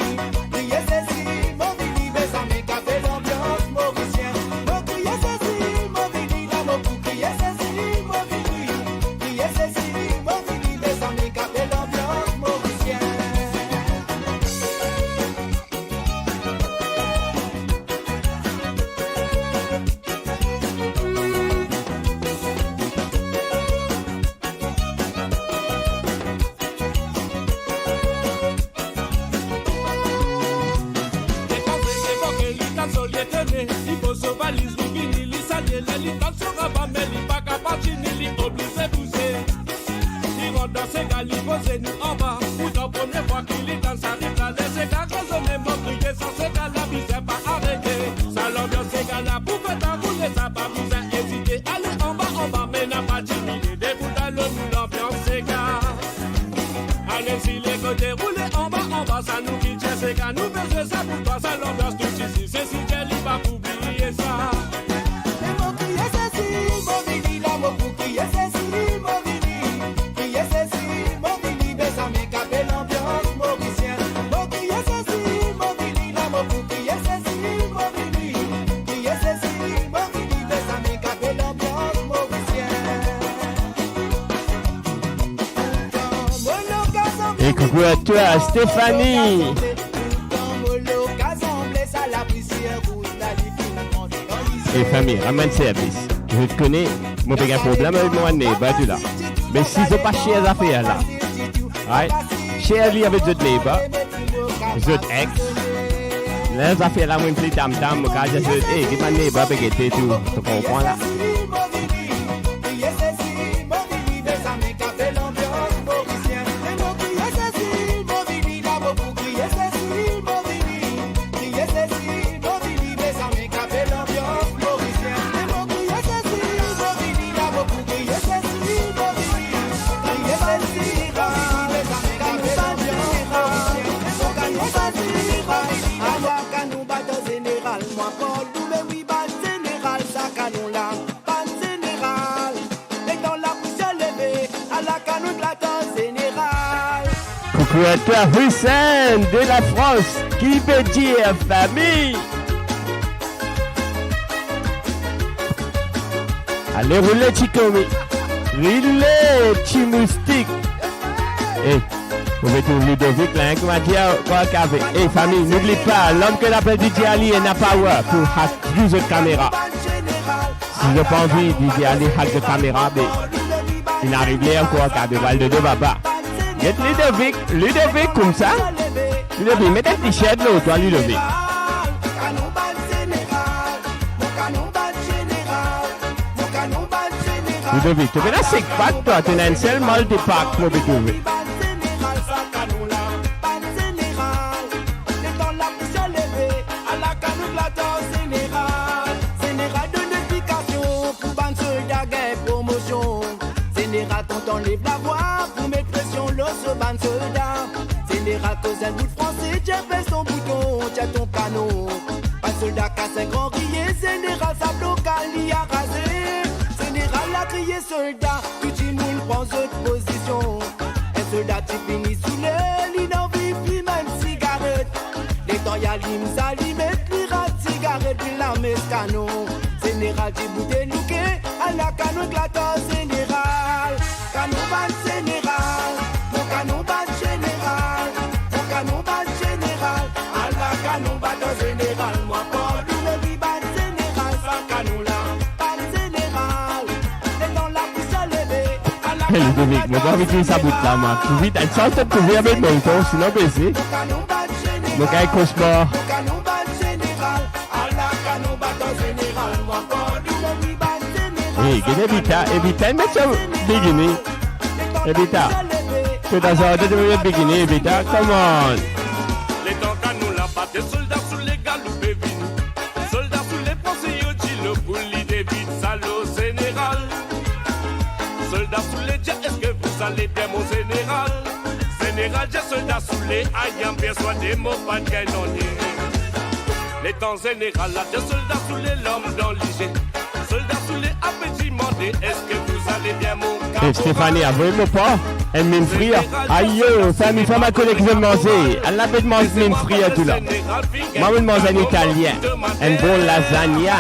Crier, c'est si, mon vini, mais ça m'est capé l'ambiance mauricien. Mon crier, c'est si, mon vini, d'abord pour crier, c'est si, mon vini. Crier, c'est si, mon vini, mais ça m'est capé l'ambiance mauricien. Allez-y les côtés, roulez en bas, ça nous quitte, c'est qu'à nous faisons ça pour toi, ça l'ambiance tout ici, c'est si qu'elle y va pour oublier ça. Et mon crier, c'est si, mon vini, là, mon pour crier, c'est si, mon vini. Crier, c'est si, mon vini, mais ça m'est capé l'ambiance mauricienne. Mon crier, c'est si, mon vini, là, mon pour crier, c'est si, mon vini. Crier, c'est si, mon vini, mais ça m'est capé l'ambiance mauricienne. Et coucou à toi, Stéphanie. Et famille, ramène service. Je te connais, moi j'ai un problème avec mon nez, bah tu là. Mais si c'est pas cher les affaires là, right? Cher lui avec votre neighbor, votre ex, les affaires là, moi je me dis tam-tam, moi quand je dis, hey, give my neighbor, bah tu comprends là? Coucou à toi, Hussein de la France, qui veut dire famille. Allez, roulez, Chikomi. Roulez, Chimoustique. Eh, vous mettez Ludovic là, comment m'a dit, quoi qu'avec. Eh, famille, n'oublie pas, l'homme que l'appelle DJ Ali n'a pas pour hack plus de caméras. Si j'ai pas envie, DJ Ali hack de caméra, mais il n'arrive pas encore qu'à de Val de Baba. Get Ludovic comme ça. Ludovic, mets un t-shirt là, toi, Ludovic. Ludovic, tu fais la sec pack, toi, tu as un seul multi-pack pour te trouver. T'enlèves la voix pour mettre pression l'eau sur ban soldat. Général cause un bout de français, tu fais son bouton, tu as ton canon. Pas soldat casse un grand crier, général sa blocal y a rasé. Général a crié soldat, tout le monde prend cette position. Un soldat tu finis sous le lit, n'en vit plus même cigarette. Les temps y'a l'hymne, ça limite, l'ira cigarette, puis la messe canon. Général tu bouteille louqué, à la canon glaton général. Canon bat général, mon canon bat général, mon canon bat général, à la canon bat général, moi pas le bat général, ça canon là, bat général, et dans la pousse à lever, à la canon bat Ludovic, moi pas envie de ça bout là, moi. Plus vite, elle sort de trouver avec mon temps, sinon baisser. Mon gars est cosmore. mon canon bat général, à la canon bat général, moi pas le bat général. Hey, Evita, mais ça, beginning. Evita, tu as ordre de beginning, Evita, come on. Les temps qu'à nous la batte, soldats sous les galoupes vini. Soldats sous les pensées, yo dit le bouli des vides, salaud général. Soldats sous les jets, est-ce que vous allez bien mon général? général, j'ai soldat saoulé, ayant persuadé, mon pas de canonnier. Les temps général, là, j'ai soldat saoulé, l'homme dans l'IG. Soldat saoulé, appétit demandé, est-ce que vous allez bien, mon Et Stéphanie, avouez-moi pas, elle m'a frit. Aïe, famille, femme à collègue de manger. Elle n'a pas de manger une frit tout là. Moi, je mange en italien. Un bon lasagna.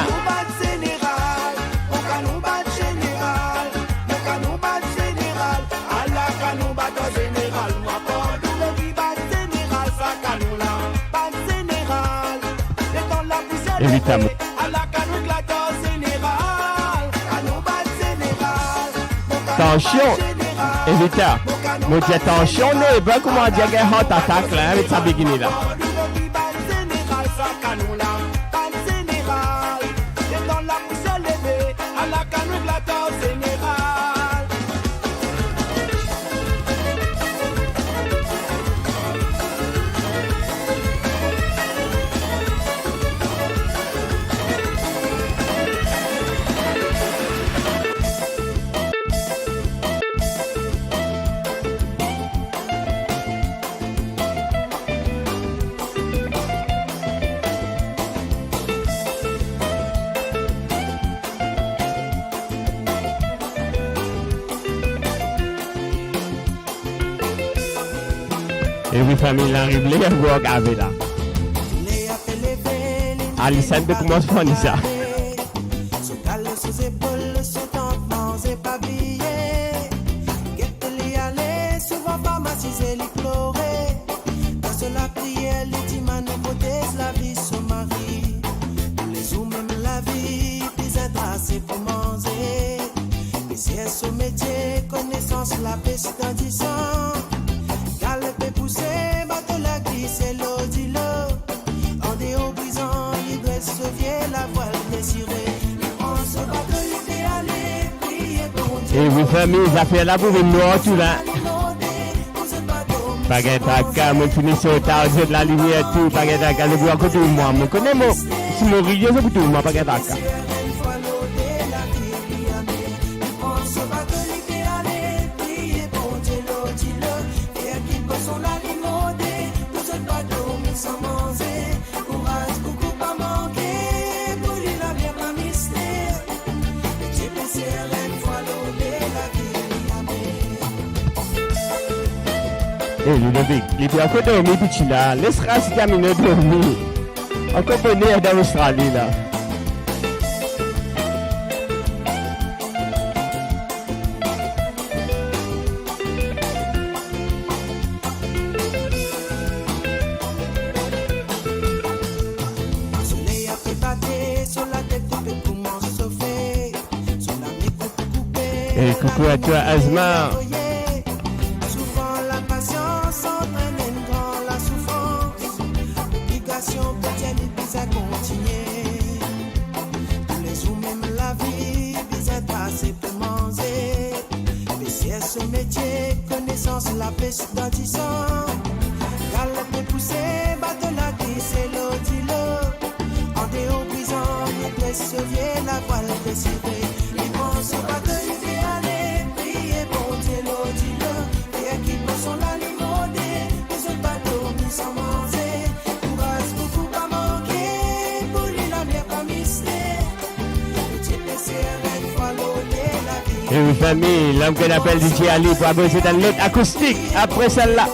Évidemment. Attention, évita. Moi, dis attention, non, et bien comment dire qu'il y a un hot attack là, avec sa bikini là. Et oui, famille, l'arrive, les vous regardez là. Alison, de comment se fait ça? Son métier, connaissance, la peste du sang. Galopé poussé, bateau la glisse et l'eau dit l'eau. En déo brisant, il doit sauver la voile désirée. On se bat de l'idéal et prier pour Dieu. Et vous famille, ça fait la bourre noire tout là. Paguetaka, moi finis sur tard, j'ai de la lumière tout. Paguetaka, le bois à côté de moi. Je connais moi. Si mon rivière, c'est pour tout moi, Paguetaka. Eh, Ludovic, il peut encore dormir petit là. Laisse-moi se terminer de dormir. Encore venir dans l'Australie là. Soleil a fait battre sur la tête de comment sauver. Sur la mécoupe coupée. Et coucou à toi, Asma. Souvent la patience entraîne dans la souffrance. Obligation quotidienne et puis à continuer. Tous les jours même la vie, puis à passer pour manger. PCS ce métier, connaissance, la pêche dans du sang. Galopé poussé, bateau la glisse et l'eau dit l'eau. En déo brisant, il doit sauver la voile désirée. Les bons se battent de l'idéal et prier pour Dieu l'eau dit l'eau. Et qui sont la limonée, ils ont pas dormi sans manger. Courage beaucoup pas manquer, pour lui la mer pas mystère. Le Dieu PCR une fois l'autre la vie. Et oui, famille, l'homme qu'on appelle DJ Ali pour abriter dans l'autre acoustique après celle-là.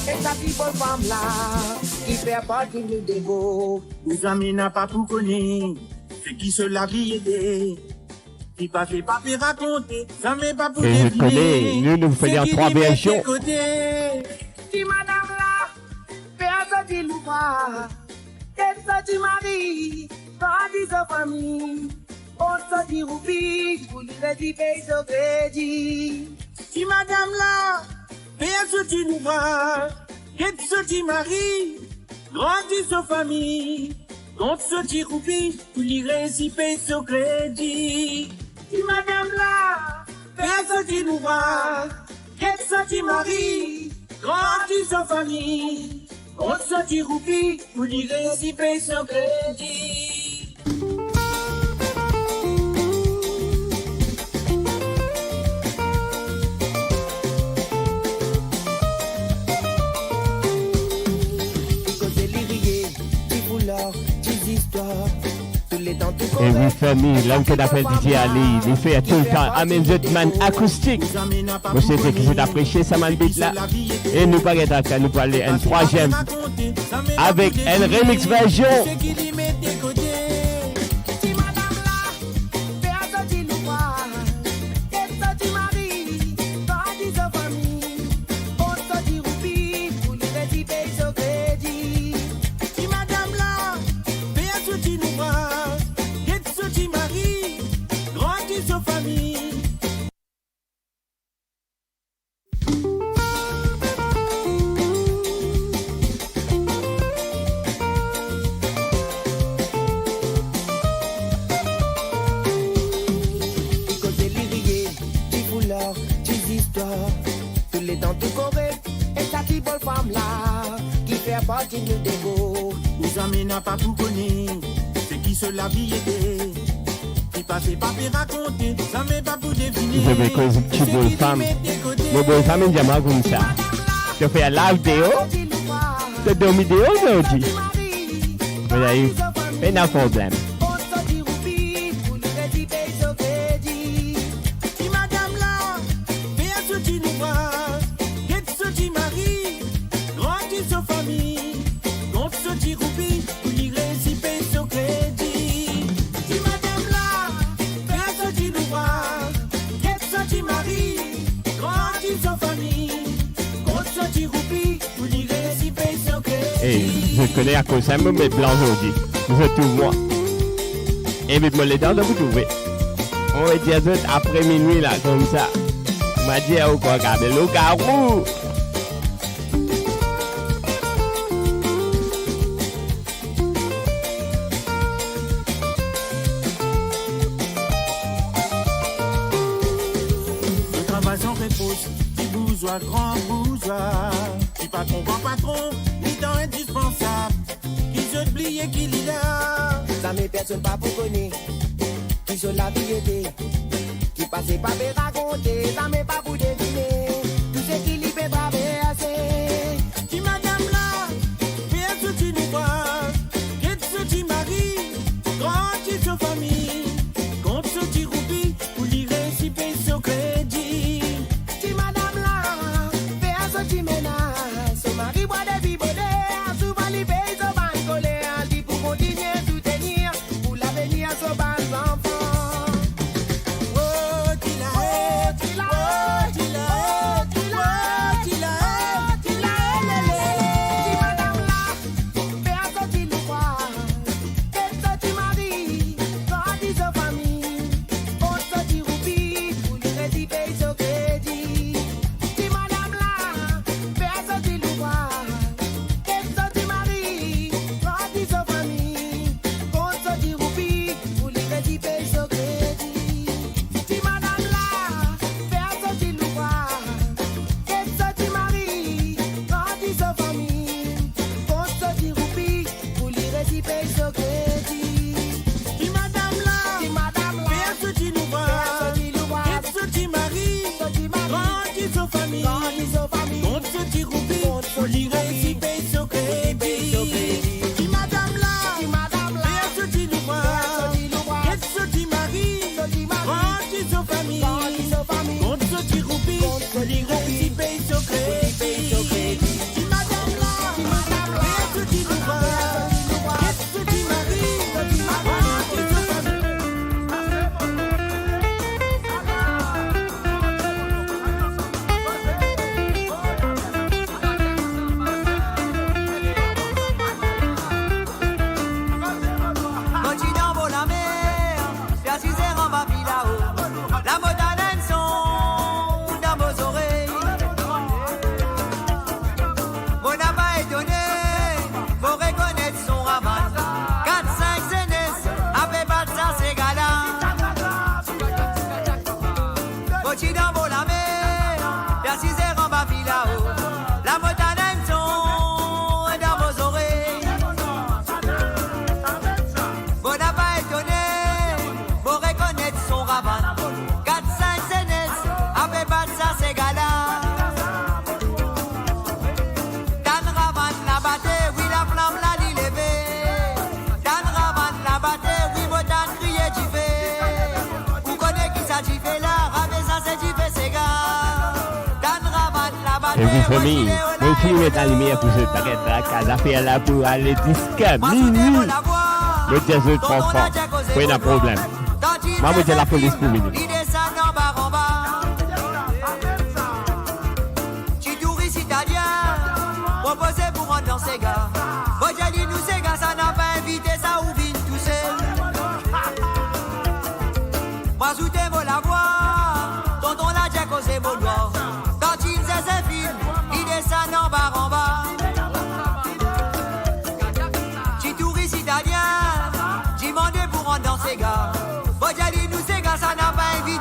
Et sa people femme là, qui fait partie du dégo. Nous amis n'a pas pour connaître, c'est qui se la vie aider. Qui pas fait pas fait raconter, ça m'est pas pour Et je connais, nous faisons 3 versions. Qui madame là, fait un petit loupa, qu'est-ce que tu m'as dit, quand tu sa famille. On se dit roupi, pour lui rédiger son crédit. Si madame là, fais ce petit ouvrage, qu'est ce petit mari, grandit sa famille. Contre ce petit roupi, pour lui réciper son crédit. Si madame là, fais ce petit ouvrage, qu'est ce petit mari, grandit sa famille. Contre ce petit roupi, pour lui réciper son crédit. Et oui, famille, l'homme que d'appelle DJ Ali, il fait tout le temps amusement acoustique. Vous savez que c'est apprécié, ça m'a dit là. Et nous parlons d'Aka, nous parlons un troisième avec une remix version. Nous amène pas tout connaître, c'est qui se la vie était. Qui passait pas pour raconter, ça m'est pas pour deviner. Je vais causer de petite bonne femme. Mon bonne femme, il dit comme ça. Je fais un live vidéo. Je donne une vidéo aujourd'hui. Vous avez pas de problème. Je connais à cause de mes blancs aujourd'hui. Vous êtes tout moi. Invite-moi les dents de vous trouver. On va dire tout après minuit là, comme ça. On m'a dit au quoi, regarder le carreau. Le travail sans repose, petit bourgeois, grand bourgeois. Petit patron, grand patron. Indispensable, qui se plie et qui lit là. Ça m'est personne pas pour connaître, qui se la vie était, qui passait pas pour raconter, ça m'est pas pour deviner, tout ce qui lui fait pas verser. Qui madame là, fait ce petit ouvrage, qu'est ce petit mari, grandit sa famille, contre ce petit roupi, pour lui réciper son crédit. Qui madame là, fait ce petit ménage, son mari boit des vibes. Et vous, famille, moi aussi, je vais dans la lumière pour ce t'arrête la case à faire là pour aller disque. Minuit. Le jazz de trop fort. Pas de problème. Moi, je dis la police pour minuit. Touriste italien, proposé pour rendre dans ses gars. Bojali nous ces gars, ça n'a pas invité ça ou vite tous moi zouté mo la voix, tonton la déjà causé mon noir. Quand il faisait ses films, il descend en bas. Petit touriste italien, j'ai demandé pour rendre dans ses gars. Bojali nous ces gars, ça n'a pas invité.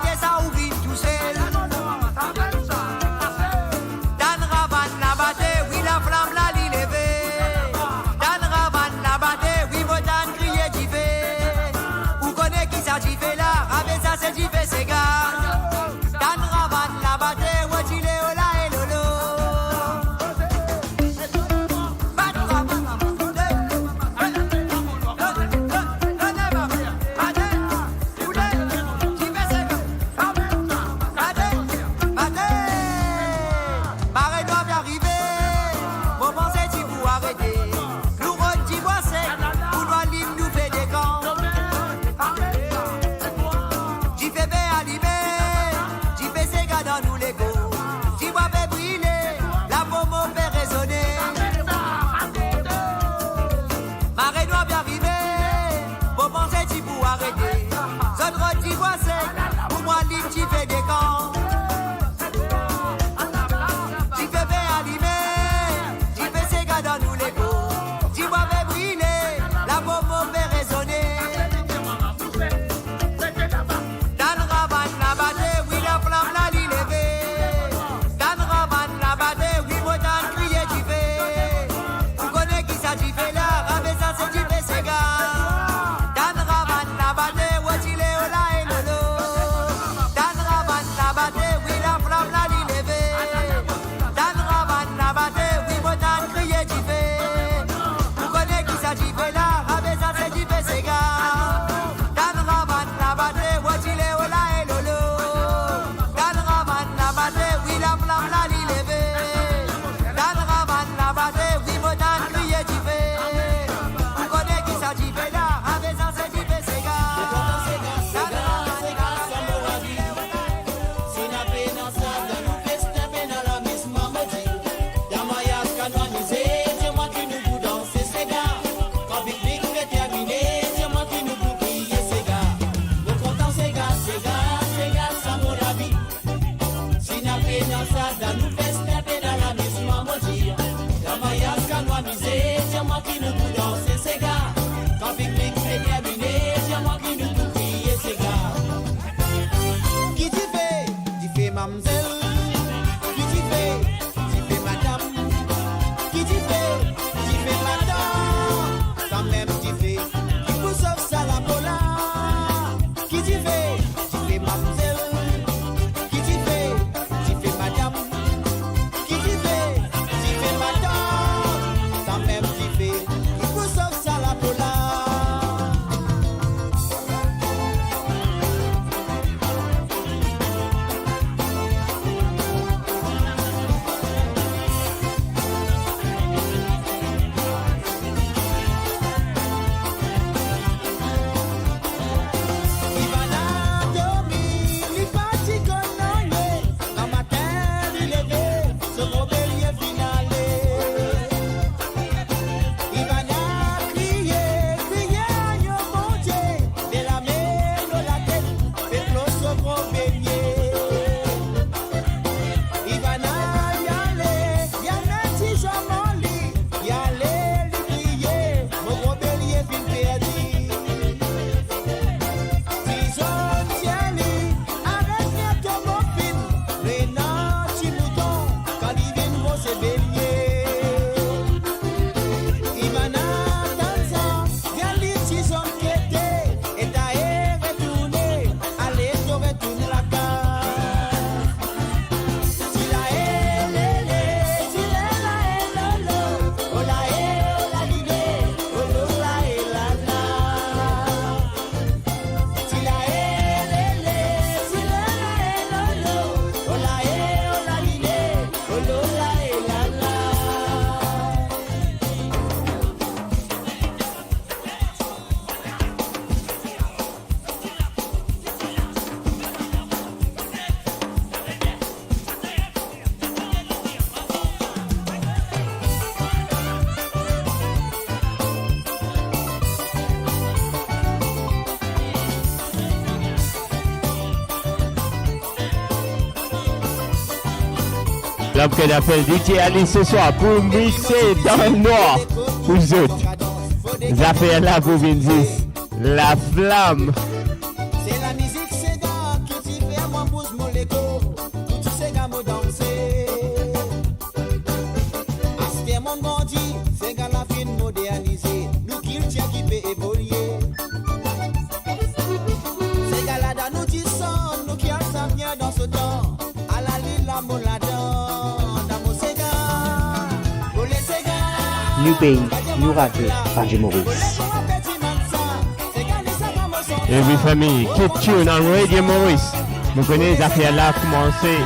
L'homme qu'on appelle DJ Ali ce soir pour mixer dans le noir. Pour vous autres. Les affaires là pour Vinzis. La flamme. C'est la musique, c'est gars qui t'y fait moi pousse mon légo. Tout ces gars me danser. Aspect mon grandi, c'est gars la fin modernisée. Nous qui le tient qui peut évoluer. C'est gars là dans nous disons, nous qui allons bien dans ce temps. À la ligne la moladon, dans mon ségat. Pour les ségas. New Pays, New Radio, Radio Maurice. Et oui, famille, keep tune on Radio Maurice. Vous connaissez les affaires là commencer.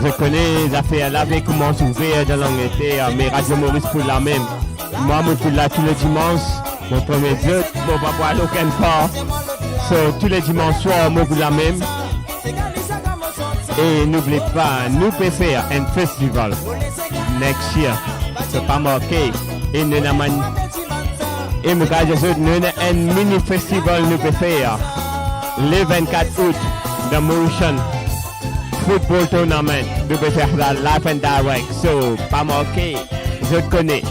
Je connais les affaires là avec comment s'ouvrir dans l'année, mais Radio Maurice pour la même. Moi, je suis là tous les dimanches. Mon premier Dieu, mon papa, aucun part. So, tous les dimanches soirs, moi, pour la même. Et n'oubliez pas, nous pouvons faire un festival next year. C'est pas marqué. Et nous avons et nous avons un mini festival nous pouvons faire le 24 août dans Mauritian Football Tournament. Nous pouvons faire ça live and direct. So, pas marqué. Je connais.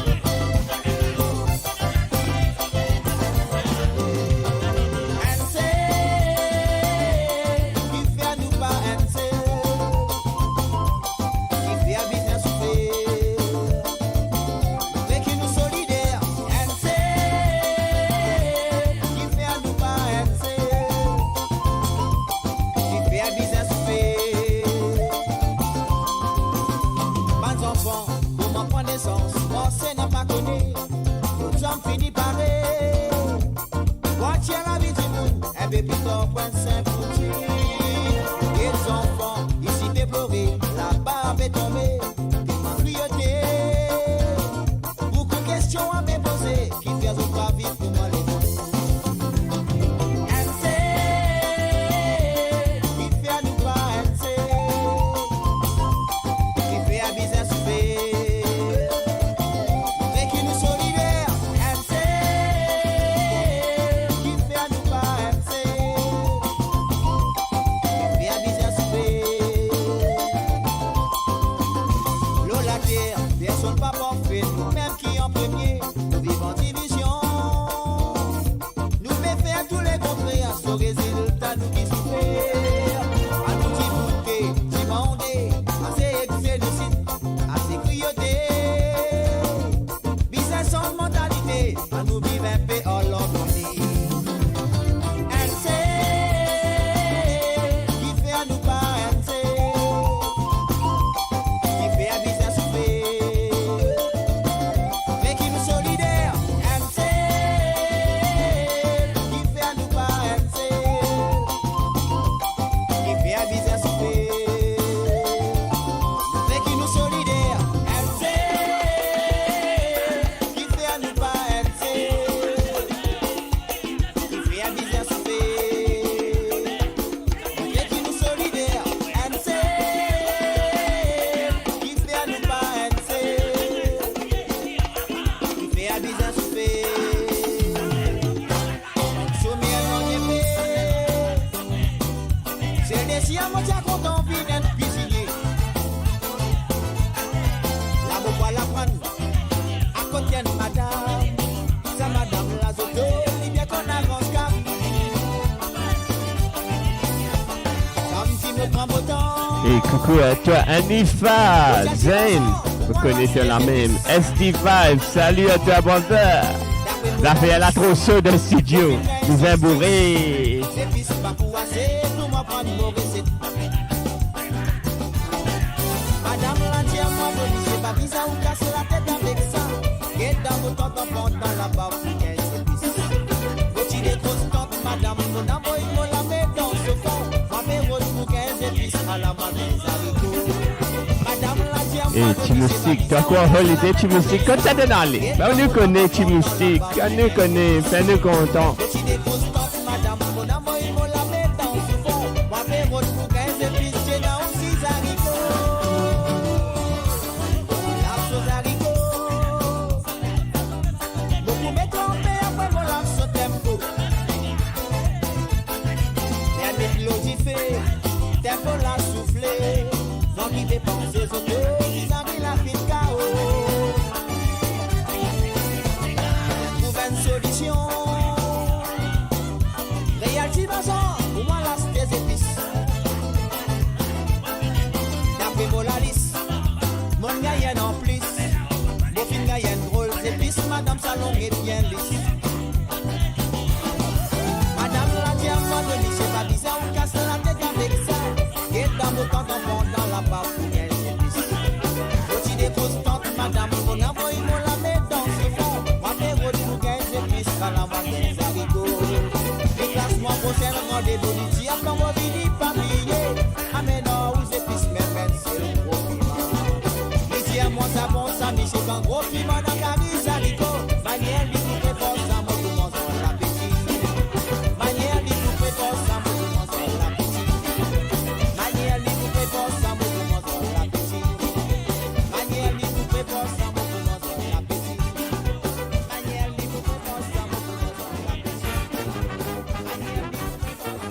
Et coucou à toi Anifa, Zayn, vous connaissez la même, SD5, salut à toi Bonheur. La fait elle a trop chaud dans le studio, nous a bourré. Et Chimusik, toi quoi, Holiday Chimusik, quand ça donne aller. Ben, on nous connaît Chimusik, on nous connaît, c'est nous content. Tempo la soufflé, non qui dépense, pantalon est bien lisse. Madame la diamant de Michel pas bizarre, on casse la tête avec ça. Et dans nos temps d'enfant dans la bafouille, c'est lisse. Petit des grosses tantes, madame, on envoie une la met dans ce fond. Moi, mes retours, j'ai plus qu'à la moitié des haricots. Les classements prochains, rendez-vous d'ici, après moi, vini pas billet. Ah, mais non, vous êtes plus merveille, c'est le gros piment. Ici, à moi, ça bon, ça, Michel, un gros piment dans la vie, haricot. Manière, lui, vous faites pas ça, moi, tout le monde s'en l'appétit. Manière, lui, vous faites pas ça, moi, tout le monde s'en l'appétit. Manière, lui, vous faites pas ça, moi, tout le monde s'en l'appétit. Manière, lui, vous faites pas ça, moi, tout le monde s'en l'appétit. Manière, lui, vous faites pas ça, moi, tout le monde s'en l'appétit. Manière, lui, vous faites pas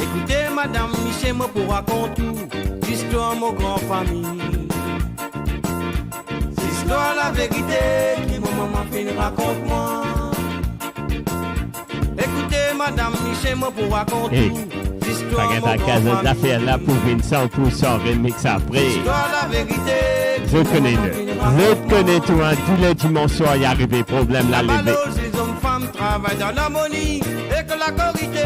Écoutez, madame Michel, moi pour raconter l'histoire de mon grand famille. C'est l'histoire la vérité qui mon maman fait raconte-moi. Écoutez, madame Michel, moi pour raconter Hey, l'histoire pas de mon ta grand case famille. d'affaires là pour une 100% remix après. L'histoire la vérité. Je connais le. Je connais tout, hein. Tous les dimanches soirs, il y a arrivé problème là, La levé. balance, les hommes, femmes travaillent dans l'harmonie et que la corité.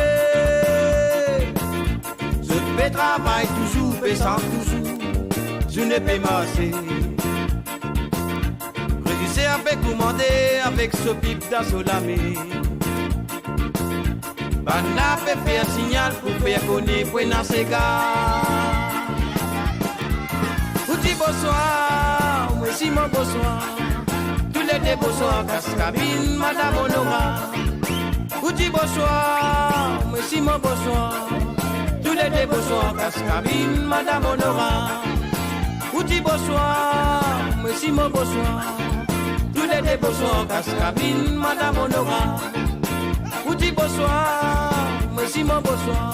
Je fais travail toujours, fais sans toujours. Je ne peux masser. Réussir avec commander avec ce pipe d'assolamé. Bana peut faire signal pour faire connaître pour dans ces gars. Vous dites bonsoir, moi si mon bonsoir. Tous les deux bonsoir, Cascabine, Madame Honora. Vous dites bonsoir, moi si mon bonsoir. Tous les deux bonsoir, Cascabine, Madame Honora. Vous dites bonsoir, moi si mon bonsoir. Tous les deux bonsoir, Cascabine, Madame Honora. Vous dites bonsoir, moi si mon bonsoir.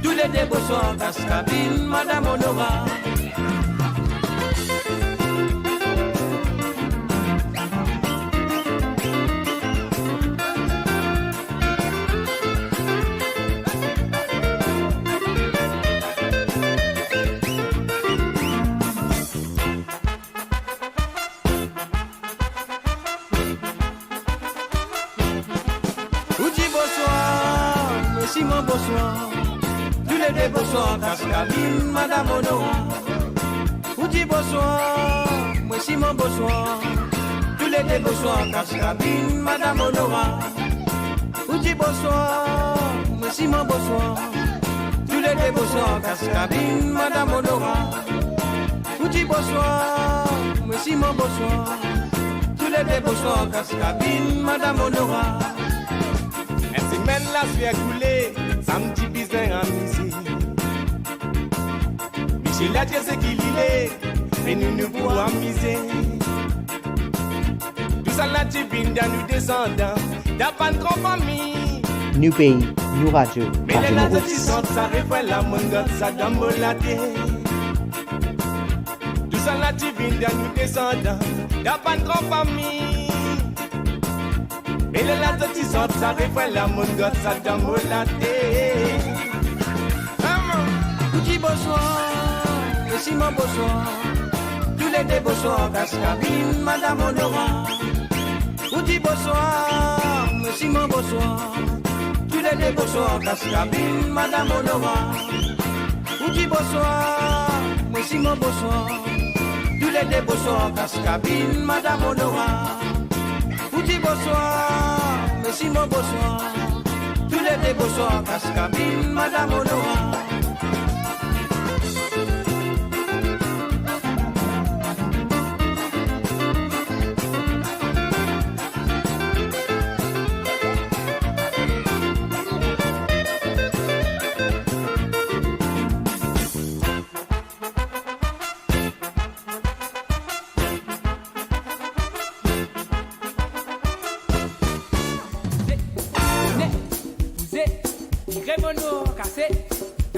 Tous les deux bonsoir, Cascabine, Madame Honora. Vous dites bonsoir, monsieur mon bonsoir. Tous les deux bonsoir, Cascabine, Madame Honora. Vous dites bonsoir, monsieur mon bonsoir. Tous les deux bonsoir, Cascabine, Madame Honora. Vous dites bonsoir, monsieur mon bonsoir. Tous les deux bonsoir, Cascabine, Madame Honora. Vous dites bonsoir, monsieur mon bonsoir. Tous les deux bonsoir, Cascabine, Madame Honora. Une semaine là, je suis écoulé, samedi bizarre en musique. Michel a dit ce qu'il est, mais nous pouvons amuser. Tout ça là, tu viens de nous descendants, t'as pas de grande famille. New Pays, New Radio, Mais Radio les lattes qui Maurice. sont, ça révèle la mongote, ça d'ambolade. Tout ça là, tu viens de nous descendants, t'as pas de grande famille. Et les lattes qui sont, ça révèle la mongote, ça d'ambolade. Vous dites bonsoir, monsieur mon bonsoir. Tous les deux bonsoir, Cascabine, Madame Honora. Vous dites bonsoir, monsieur mon bonsoir. Tous les deux bonsoir, Cascabine, Madame Honora. Vous dites bonsoir, monsieur mon bonsoir. Tous les deux bonsoir, Cascabine, Madame Honora. Vous dites bonsoir, monsieur mon bonsoir. Tous les deux bonsoir, Cascabine, Madame Honora.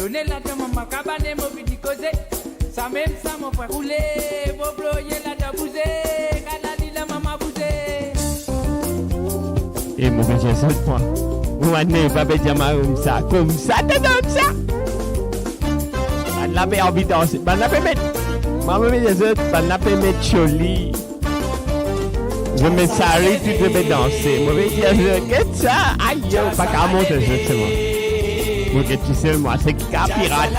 Donnez la de maman, cabane, mon petit causé. Ça même ça, mon frère roulé. Vos bloyers la de bousé. Canali la maman bousé. Et mon petit seul point. Moi, ne pas dire comme ça, comme ça. On l'a pas envie de danser. On l'a pas mettre. Maman, mais les autres, on l'a pas mettre Choli. Je me salue, tu devais danser. Moi, je vais dire, qu'est-ce ça? Aïe, pas qu'à monter, c'est moi. Moi, que tu sais, moi, c'est qu'à pirate.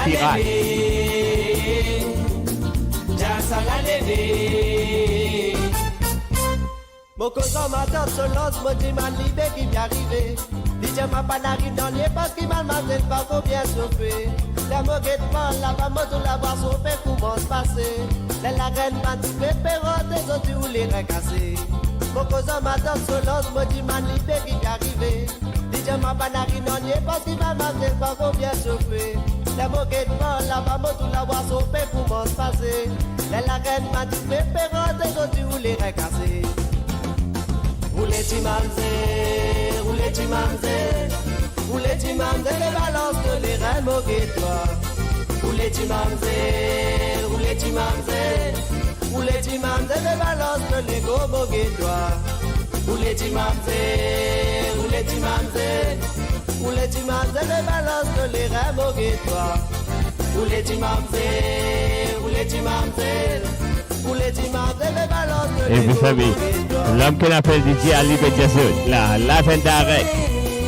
Mon cousin m'attend sur l'os, mon dit man libé qui vient arriver. DJ m'a pas n'arrive dans les parce qu'il m'a demandé pas combien chauffer. La moquette pas, la femme tout la voix sauver, comment se passer. La reine m'a dit pépéro, des autres ou les recasser. Mon cousin m'attend sur l'os, mon dit man libé qui vient arriver. DJ m'a pas n'arrive dans les parce qu'il m'a demandé pas combien chauffer. La moquette pas, la femme tout la voix sauver, comment se passer. La reine m'a dit pépéro, des autres ou les recasser. Roulez-tu mamzé, roulez-tu mamzé, roulez-tu mamzé, les balances de les reins moguet-toi. Roulez-tu mamzé, roulez-tu mamzé, roulez-tu mamzé, les balances de les go moguet-toi. Roulez-tu mamzé, roulez-tu mamzé, roulez-tu mamzé, les balances de les reins moguet-toi. Roulez-tu mamzé, roulez-tu mamzé. Et vous savez, l'homme qu'on appelle DJ Ali Bedjazoun, la fin d'arrêt,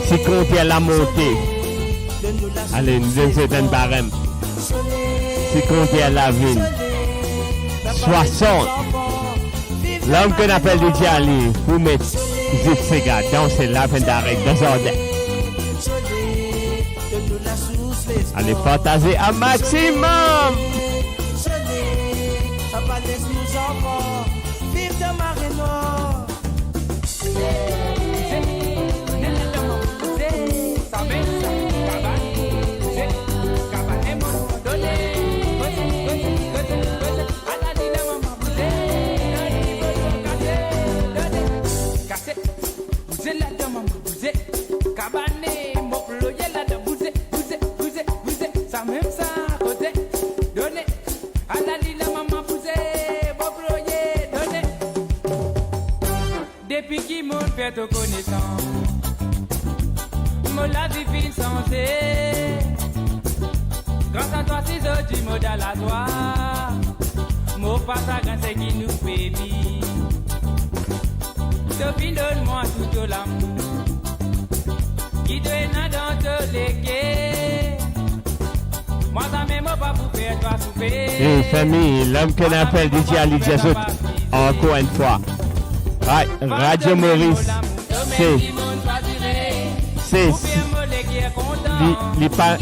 si compte à la montée, allez, nous sommes un barème, si compte à la ville, 60, l'homme qu'on appelle DJ Ali, vous mettez Zip Sega, danser la fin d'arrêt, désordre. Allez, fantasez un maximum! Laisse-nous enfants vivre de marée noire. Depuis qui mon fait te connaissant, mon la vie santé. Grâce à toi, c'est autres du modèle à toi. Mon passage, c'est qui nous fait vivre. Sophie, donne-moi tout l'amour qui donne dans tous les quais. Moi, ça m'aime pas pour faire toi souffrir. Et famille, l'homme qu'on appelle DJ Ali Bedjazoun, encore une fois. Radio Maurice, c'est pas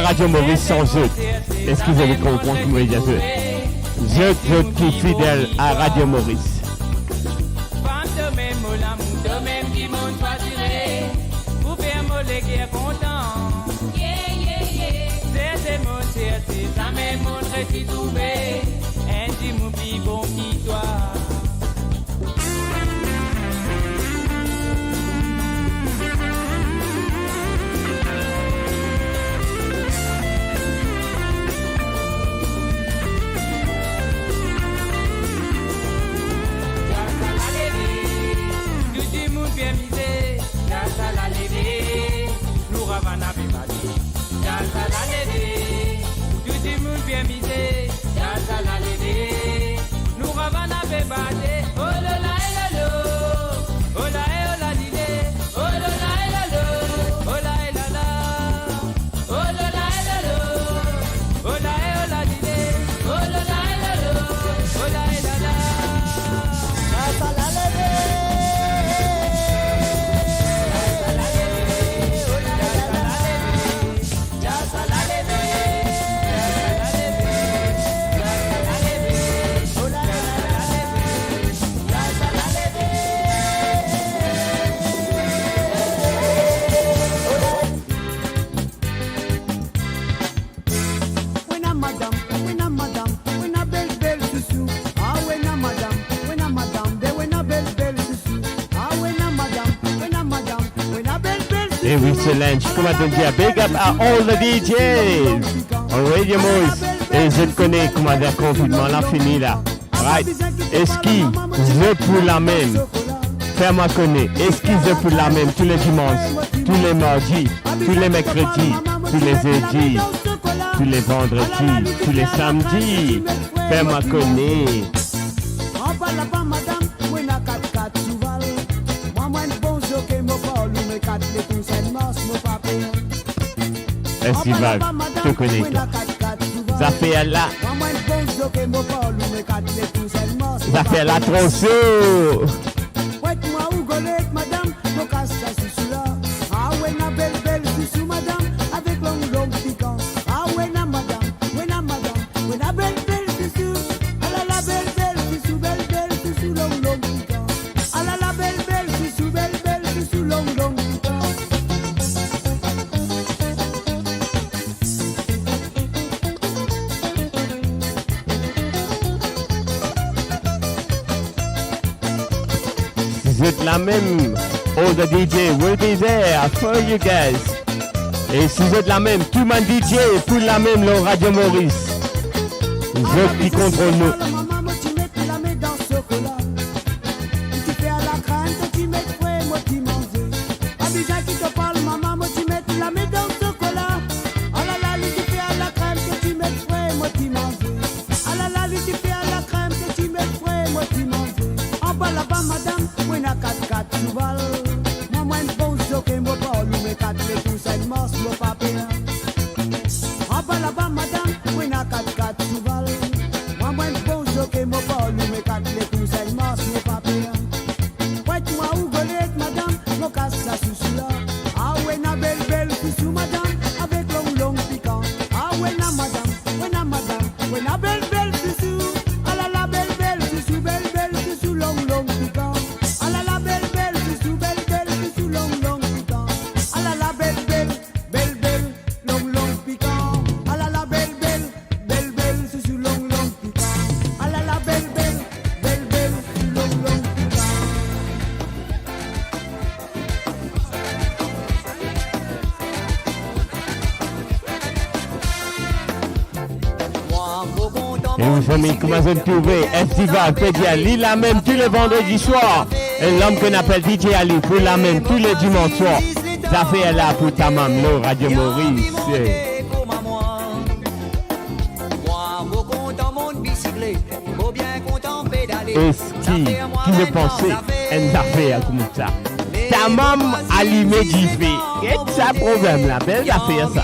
Radio Maurice sans eux. Excusez-moi qu'on comprend que moi je qui fidèle à Radio Maurice. Solange, comment te dire, big up à all the DJs on Radio Maurice. Et je te connais, comment dire, confinement, là, fini là. Right. Est-ce qu'ils pour la même? Fais-moi connaître. Est-ce qu'ils pour la même tous les dimanches, tous les mardis, tous les mercredis, tous les jeudis, tous les vendredis, tous les samedis? Fais-moi connaître. Festival, je connais. Ça fait là. Ça fait la tronçon. La même, all the DJ will be there for you guys. Et si vous êtes la même, tout le monde DJ pour la même, le Radio Maurice. Je qui contrôle nous. Et vous familles, comment vous trouvez? Festival, Pédia, Lille la même tous les vendredis soirs. Et l'homme qu'on appelle DJ Ali pour la même tous les dimanches soirs. Ça fait là pour ta maman, Radio Maurice. Est-ce qui ne pensait une affaire comme ça? Ta maman allumée du fait. Qu'est-ce que ça problème là? Belle affaire ça.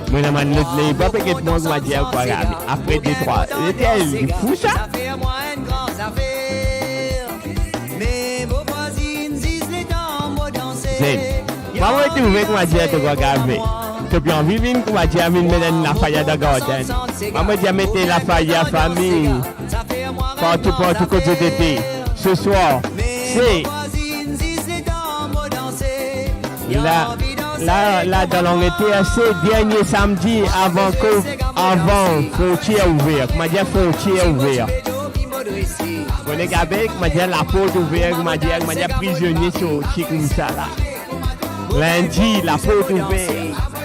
Moi, je ne pas peut-être moi qui m'a dit quoi après des trois. C'est fou ça? Maman est ouverte pour m'a dit de quoi graver. Tu peux en vivre une pour m'a dit à mettre la faille dans garden. Maman dit à mettre la faille à famille. Partout côté d'été. Ce soir, c'est là dans l'été, c'est dernier samedi avant frontière ouverte. M'a dit frontière ouverte. On est avec, m'a dit la porte ouverte, m'a dit prisonnier sur comme ça là. Lundi, la porte ouverte.